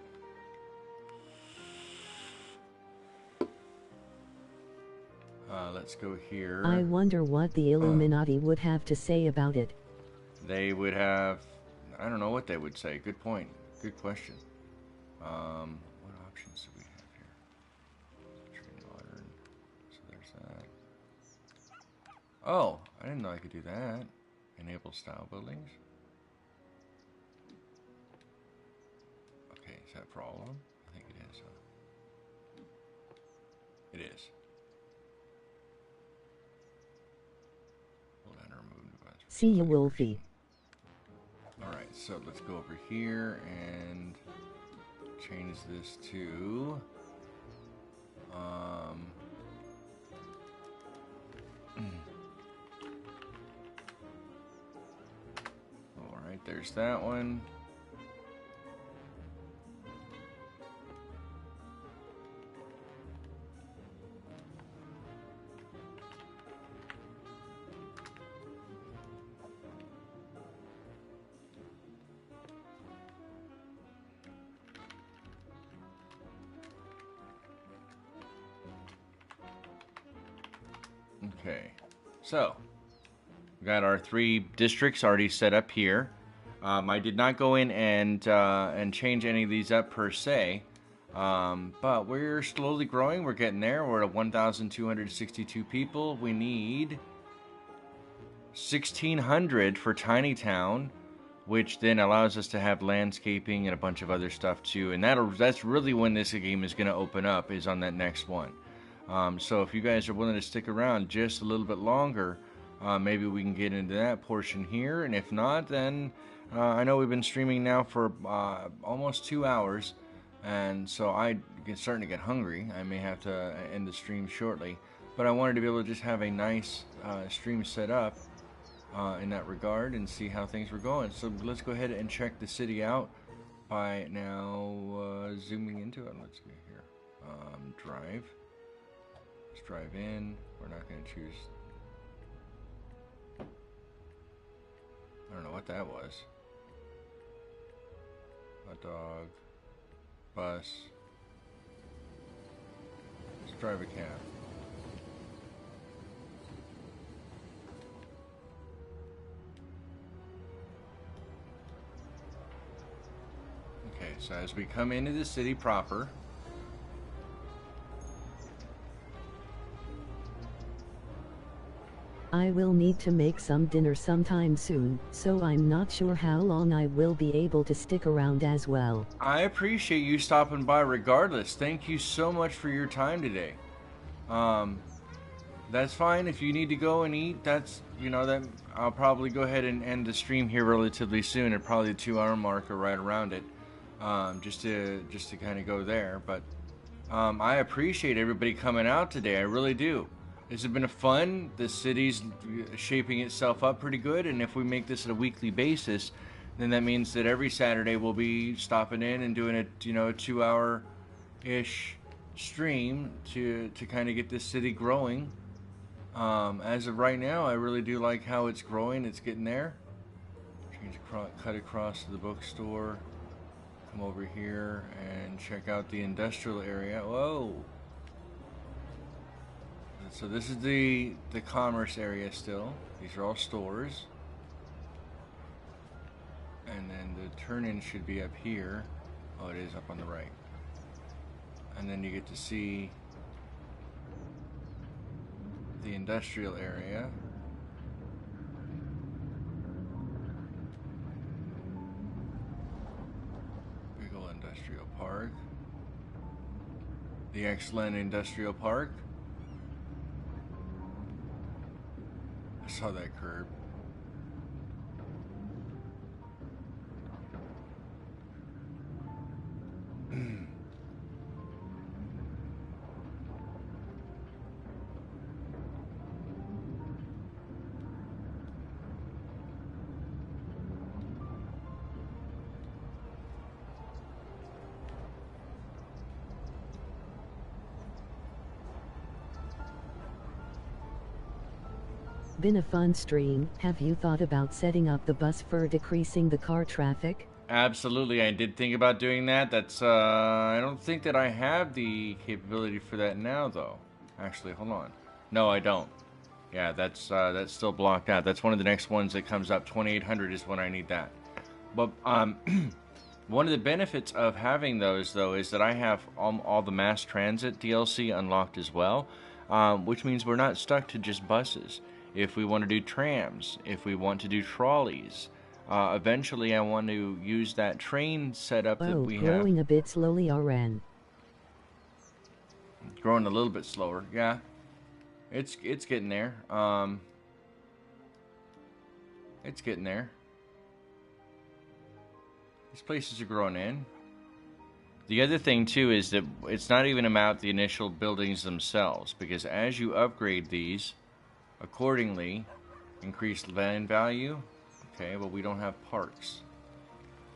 Let's go here. I wonder what the Illuminati would have to say about it. They would have... I don't know what they would say. Good point. Good question. What options do we have here? Trade modern. So there's that. Oh, I didn't know I could do that. Enable style buildings. Okay, is that for all of them? I think it is. It is. Hold on, remove device. See you, Wolfie. Alright, so let's go over here and change this to alright, there's that one. Okay, so we got our 3 districts already set up here. I did not go in and change any of these up per se, but we're slowly growing. We're getting there. We're at 1,262 people. We need 1,600 for Tiny Town, which then allows us to have landscaping and a bunch of other stuff too. And that's really when this game is going to open up, is on that next one. So if you guys are willing to stick around just a little bit longer, maybe we can get into that portion here. And if not, then I know we've been streaming now for almost 2 hours, and so I'm starting to get hungry. I may have to end the stream shortly, but I wanted to be able to just have a nice stream set up in that regard and see how things were going. So let's go ahead and check the city out. by now zooming into it. Let's get here. Drive. Let's drive in. We're not going to choose. I don't know what that was. Hot dog. Bus. Let's drive a cab. Okay, so as we come into the city proper, I will need to make some dinner sometime soon, so I'm not sure how long I will be able to stick around as well. I appreciate you stopping by regardless. Thank you so much for your time today. That's fine. If you need to go and eat, that's, that I'll probably go ahead and end the stream here relatively soon at probably the 2-hour mark or right around it. Just to kind of go there. But I appreciate everybody coming out today. I really do. This has been fun. The city's shaping itself up pretty good, and if we make this at a weekly basis, then that means that every Saturday we'll be stopping in and doing a 2-hour-ish stream to kind of get this city growing. As of right now, I really do like how it's growing. It's getting there. Cut across to the bookstore. Come over here and check out the industrial area. Whoa! So this is the commerce area still. These are all stores. And then the turn-in should be up here. Oh, it is up on the right. And then you get to see the industrial area. Big ol' industrial park. The excellent industrial park. I saw that curb. Been a fun stream. Have you thought about setting up the bus for decreasing the car traffic? Absolutely, I did think about doing that. That's I don't think that I have the capability for that now, though. Actually, hold on. No, I don't. Yeah, that's still blocked out. That's one of the next ones that comes up. 2800 is when I need that. But one of the benefits of having those, though, is that I have all the mass transit DLC unlocked as well, which means we're not stuck to just buses. If we want to do trams, if we want to do trolleys, eventually I want to use that train setup that we have. Growing a bit slowly, RN. Growing a little bit slower, yeah. It's getting there. It's getting there. These places are growing in. The other thing too is that it's not even about the initial buildings themselves, because as you upgrade these, accordingly, increased land value. Okay, but we don't have parks,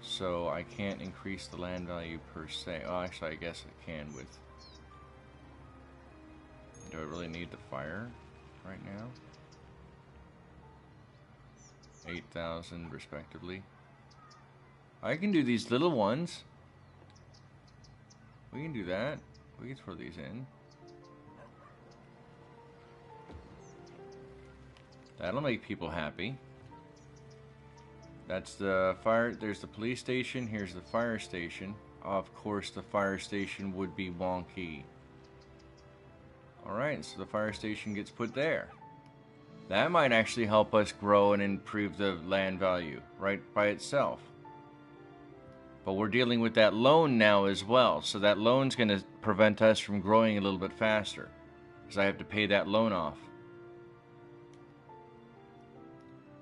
so I can't increase the land value per se. Oh, actually, I guess I can with. Do I really need the fire right now? 8,000 respectively. I can do these little ones. We can do that. We can throw these in. That'll make people happy. That's the fire. There's the police station. Here's the fire station. Of course, the fire station would be wonky. Alright, so the fire station gets put there. That might actually help us grow and improve the land value, right, by itself. But we're dealing with that loan now as well. So that loan's going to prevent us from growing a little bit faster, because I have to pay that loan off.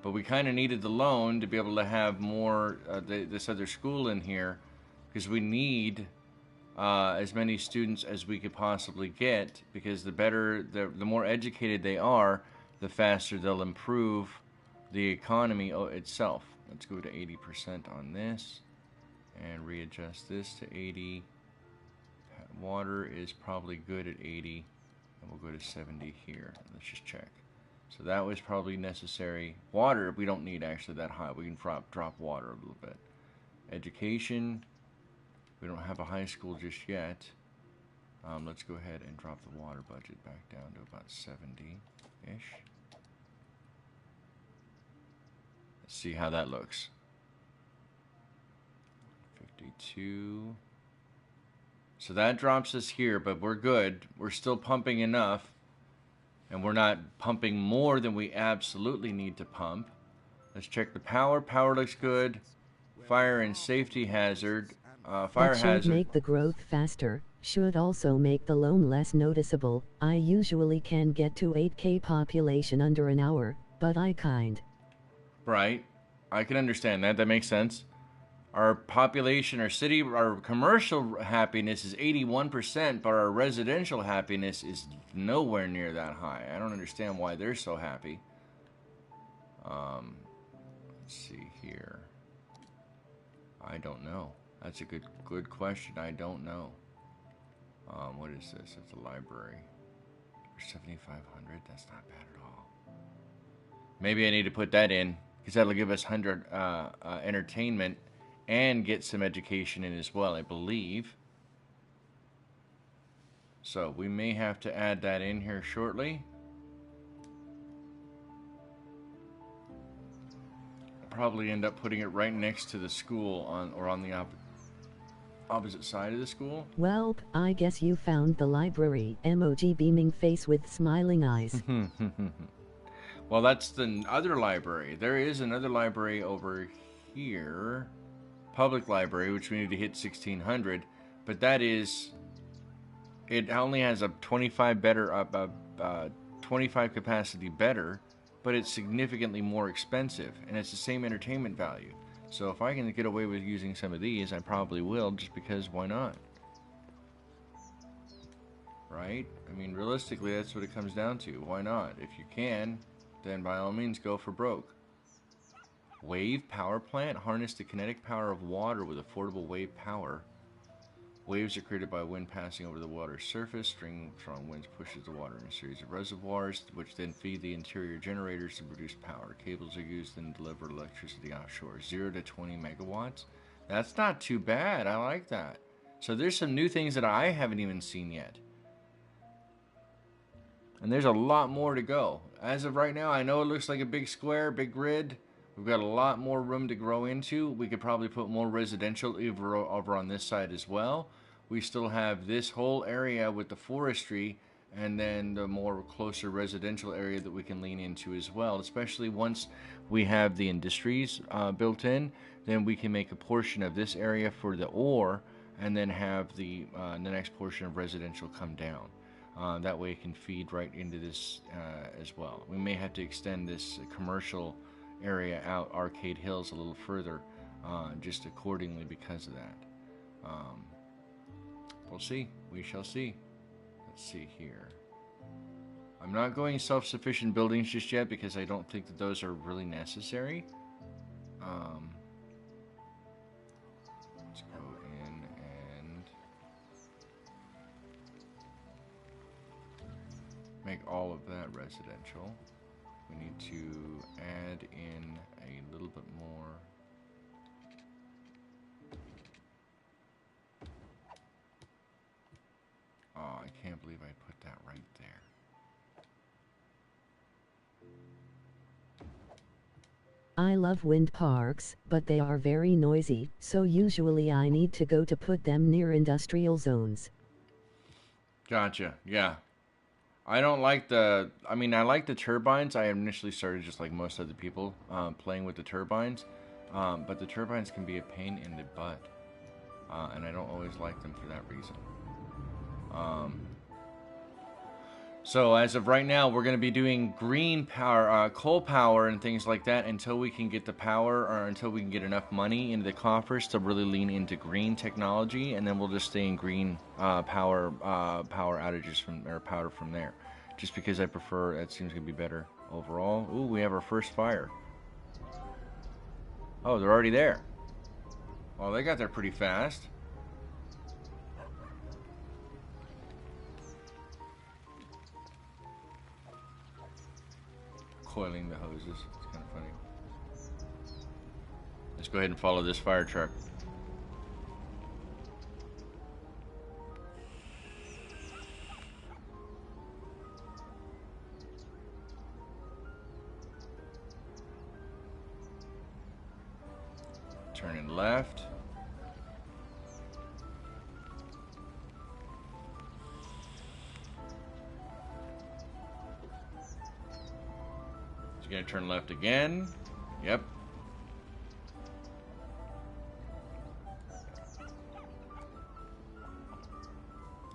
But we kind of needed the loan to be able to have more this other school in here, because we need as many students as we could possibly get, because the more educated they are, the faster they'll improve the economy itself. Let's go to 80% on this. and readjust this to 80. Water is probably good at 80, and we'll go to 70 here. Let's just check. So that was probably necessary. Water, we don't need actually that high. We can drop water a little bit. Education, we don't have a high school just yet. Let's go ahead and drop the water budget back down to about 70-ish. Let's see how that looks. 52. So that drops us here, but we're good. We're still pumping enough, and we're not pumping more than we absolutely need to pump. Let's check the power. Power looks good. Fire and safety hazard. Fire that should hazard. make the growth faster. Should also make the loan less noticeable. I usually can get to 8K population under an hour, but I kind. Right. I can understand that. That makes sense. Our population, our city, our commercial happiness is 81%, but our residential happiness is nowhere near that high. I don't understand why they're so happy. Let's see here. I don't know. That's a good question. I don't know. What is this? It's a library. For 7,500. That's not bad at all. Maybe I need to put that in, because that'll give us 100 entertainment and get some education in as well, I believe. So we may have to add that in here shortly. Probably end up putting it right next to the school on the opposite side of the school. Well, I guess you found the library. Emoji beaming face with smiling eyes. Well, that's the other library. There is another library over here. Public library, which we need to hit 1,600. But that is... It only has a 25 capacity better, but it's significantly more expensive, and it's the same entertainment value. So if I can get away with using some of these, I probably will, just because why not? Right? I mean, realistically, that's what it comes down to. Why not? If you can, then by all means go for broke. Wave power plant. Harness the kinetic power of water with affordable wave power. Waves are created by wind passing over the water's surface. Strong winds pushes the water in a series of reservoirs, which then feed the interior generators to produce power. Cables are used and deliver electricity offshore. 0 to 20 megawatts. That's not too bad. I like that. So there's some new things that I haven't even seen yet. And there's a lot more to go. As of right now, I know it looks like a big square, big grid. We've got a lot more room to grow into. We could probably put more residential over on this side as well. We still have this whole area with the forestry, and then the more closer residential area that we can lean into as well. Especially once we have the industries built in, then we can make a portion of this area for the ore, and then have the next portion of residential come down. That way it can feed right into this as well. We may have to extend this commercial area out Arcade Hills a little further, just accordingly because of that. We'll see. We shall see. Let's see here. I'm not going self-sufficient buildings just yet because I don't think that those are really necessary. Let's go in and make all of that residential. We need to add in a little bit more. Oh, I can't believe I put that right there. I love wind parks, but they are very noisy, so usually I need to go to put them near industrial zones. Gotcha, yeah. I don't like I like the turbines. I initially started just like most other people playing with the turbines. But the turbines can be a pain in the butt. And I don't always like them for that reason. So as of right now, we're going to be doing green power, coal power and things like that until we can get the power, or until we can get enough money into the coffers to really lean into green technology, and then we'll just stay in green power outages powder from there. Just because I prefer, that seems to be better overall. Ooh, we have our first fire. Oh, they're already there. Well, they got there pretty fast. Coiling the hoses. It's kind of funny. Let's go ahead and follow this fire truck. Turning left. It's going to turn left again. Yep.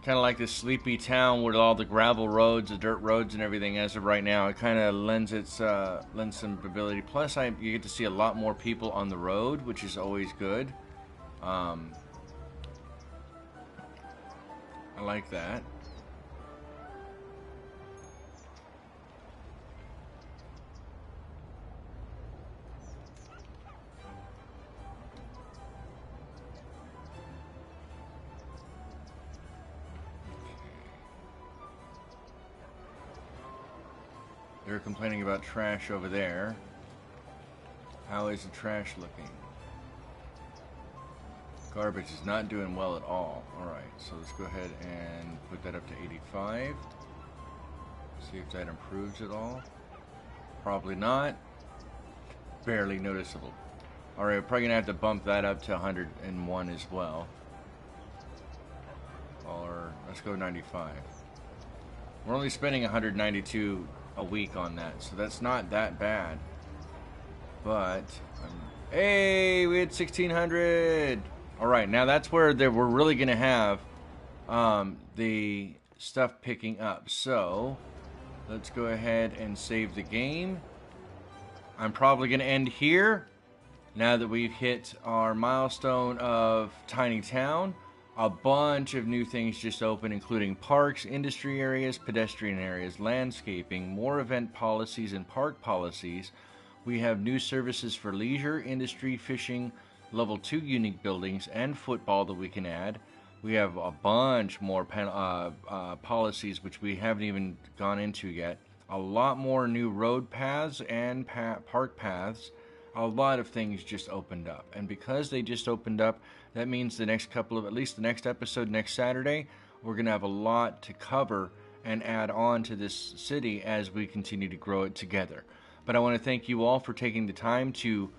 Kind of like this sleepy town with all the gravel roads, the dirt roads, and everything. As of right now, it kind of lends some ability. Plus, you get to see a lot more people on the road, which is always good. I like that. They're complaining about trash over there. How is the trash looking? Garbage is not doing well at all. Alright, so let's go ahead and put that up to 85. See if that improves at all. Probably not. Barely noticeable. Alright, we're probably going to have to bump that up to 101 as well. Or let's go 95. We're only spending 192 a week on that, so that's not that bad. But hey, we had 1600. All right, now that's where we're really gonna have the stuff picking up. So let's go ahead and save the game. I'm probably gonna end here now that we've hit our milestone of Tiny Town. A bunch of new things just opened, including parks, industry areas, pedestrian areas, landscaping, more event policies and park policies. We have new services for leisure, industry, fishing, level 2 unique buildings, and football that we can add. We have a bunch more policies which we haven't even gone into yet. A lot more new road paths and park paths. A lot of things just opened up, and because they just opened up, that means the next at least the next episode next Saturday, we're gonna have a lot to cover and add on to this city as we continue to grow it together. But I want to thank you all for taking the time to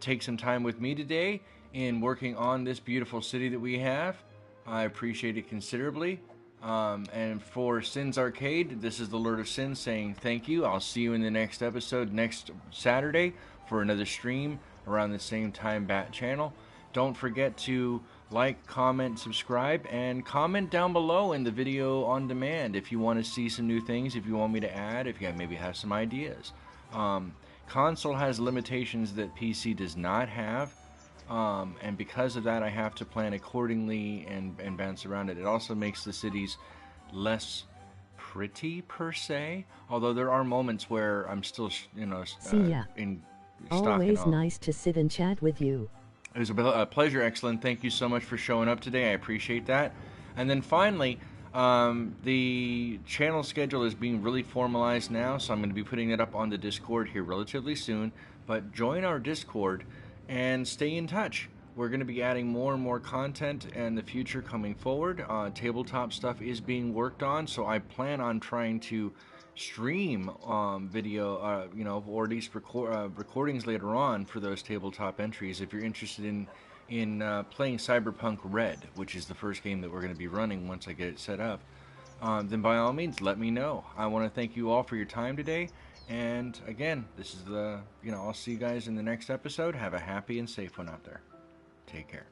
take some time with me today in working on this beautiful city that we have. I appreciate it considerably. And for Syn's Arcade, this is the Lord of Sin saying thank you. I'll see you in the next episode next Saturday for another stream around the same time bat channel. Don't forget to like, comment, subscribe, and comment down below in the video on demand if you want to see some new things, if you want me to add, if you maybe have some ideas. Console has limitations that PC does not have, and because of that I have to plan accordingly and bounce around it. It also makes the cities less pretty per se, although there are moments where I'm still, See ya. Always on. nice to sit and chat with you. It was a pleasure, excellent. Thank you so much for showing up today. I appreciate that. And then finally, the channel schedule is being really formalized now, so I'm going to be putting it up on the Discord here relatively soon. But join our Discord and stay in touch. We're going to be adding more and more content in the future coming forward. Tabletop stuff is being worked on, so I plan on trying to stream video, or at least recordings later on for those tabletop entries. If you're interested in playing Cyberpunk Red, which is the first game that we're going to be running once I get it set up, then by all means let me know. I want to thank you all for your time today, and again, this is I'll see you guys in the next episode. Have a happy and safe one out there. Take care.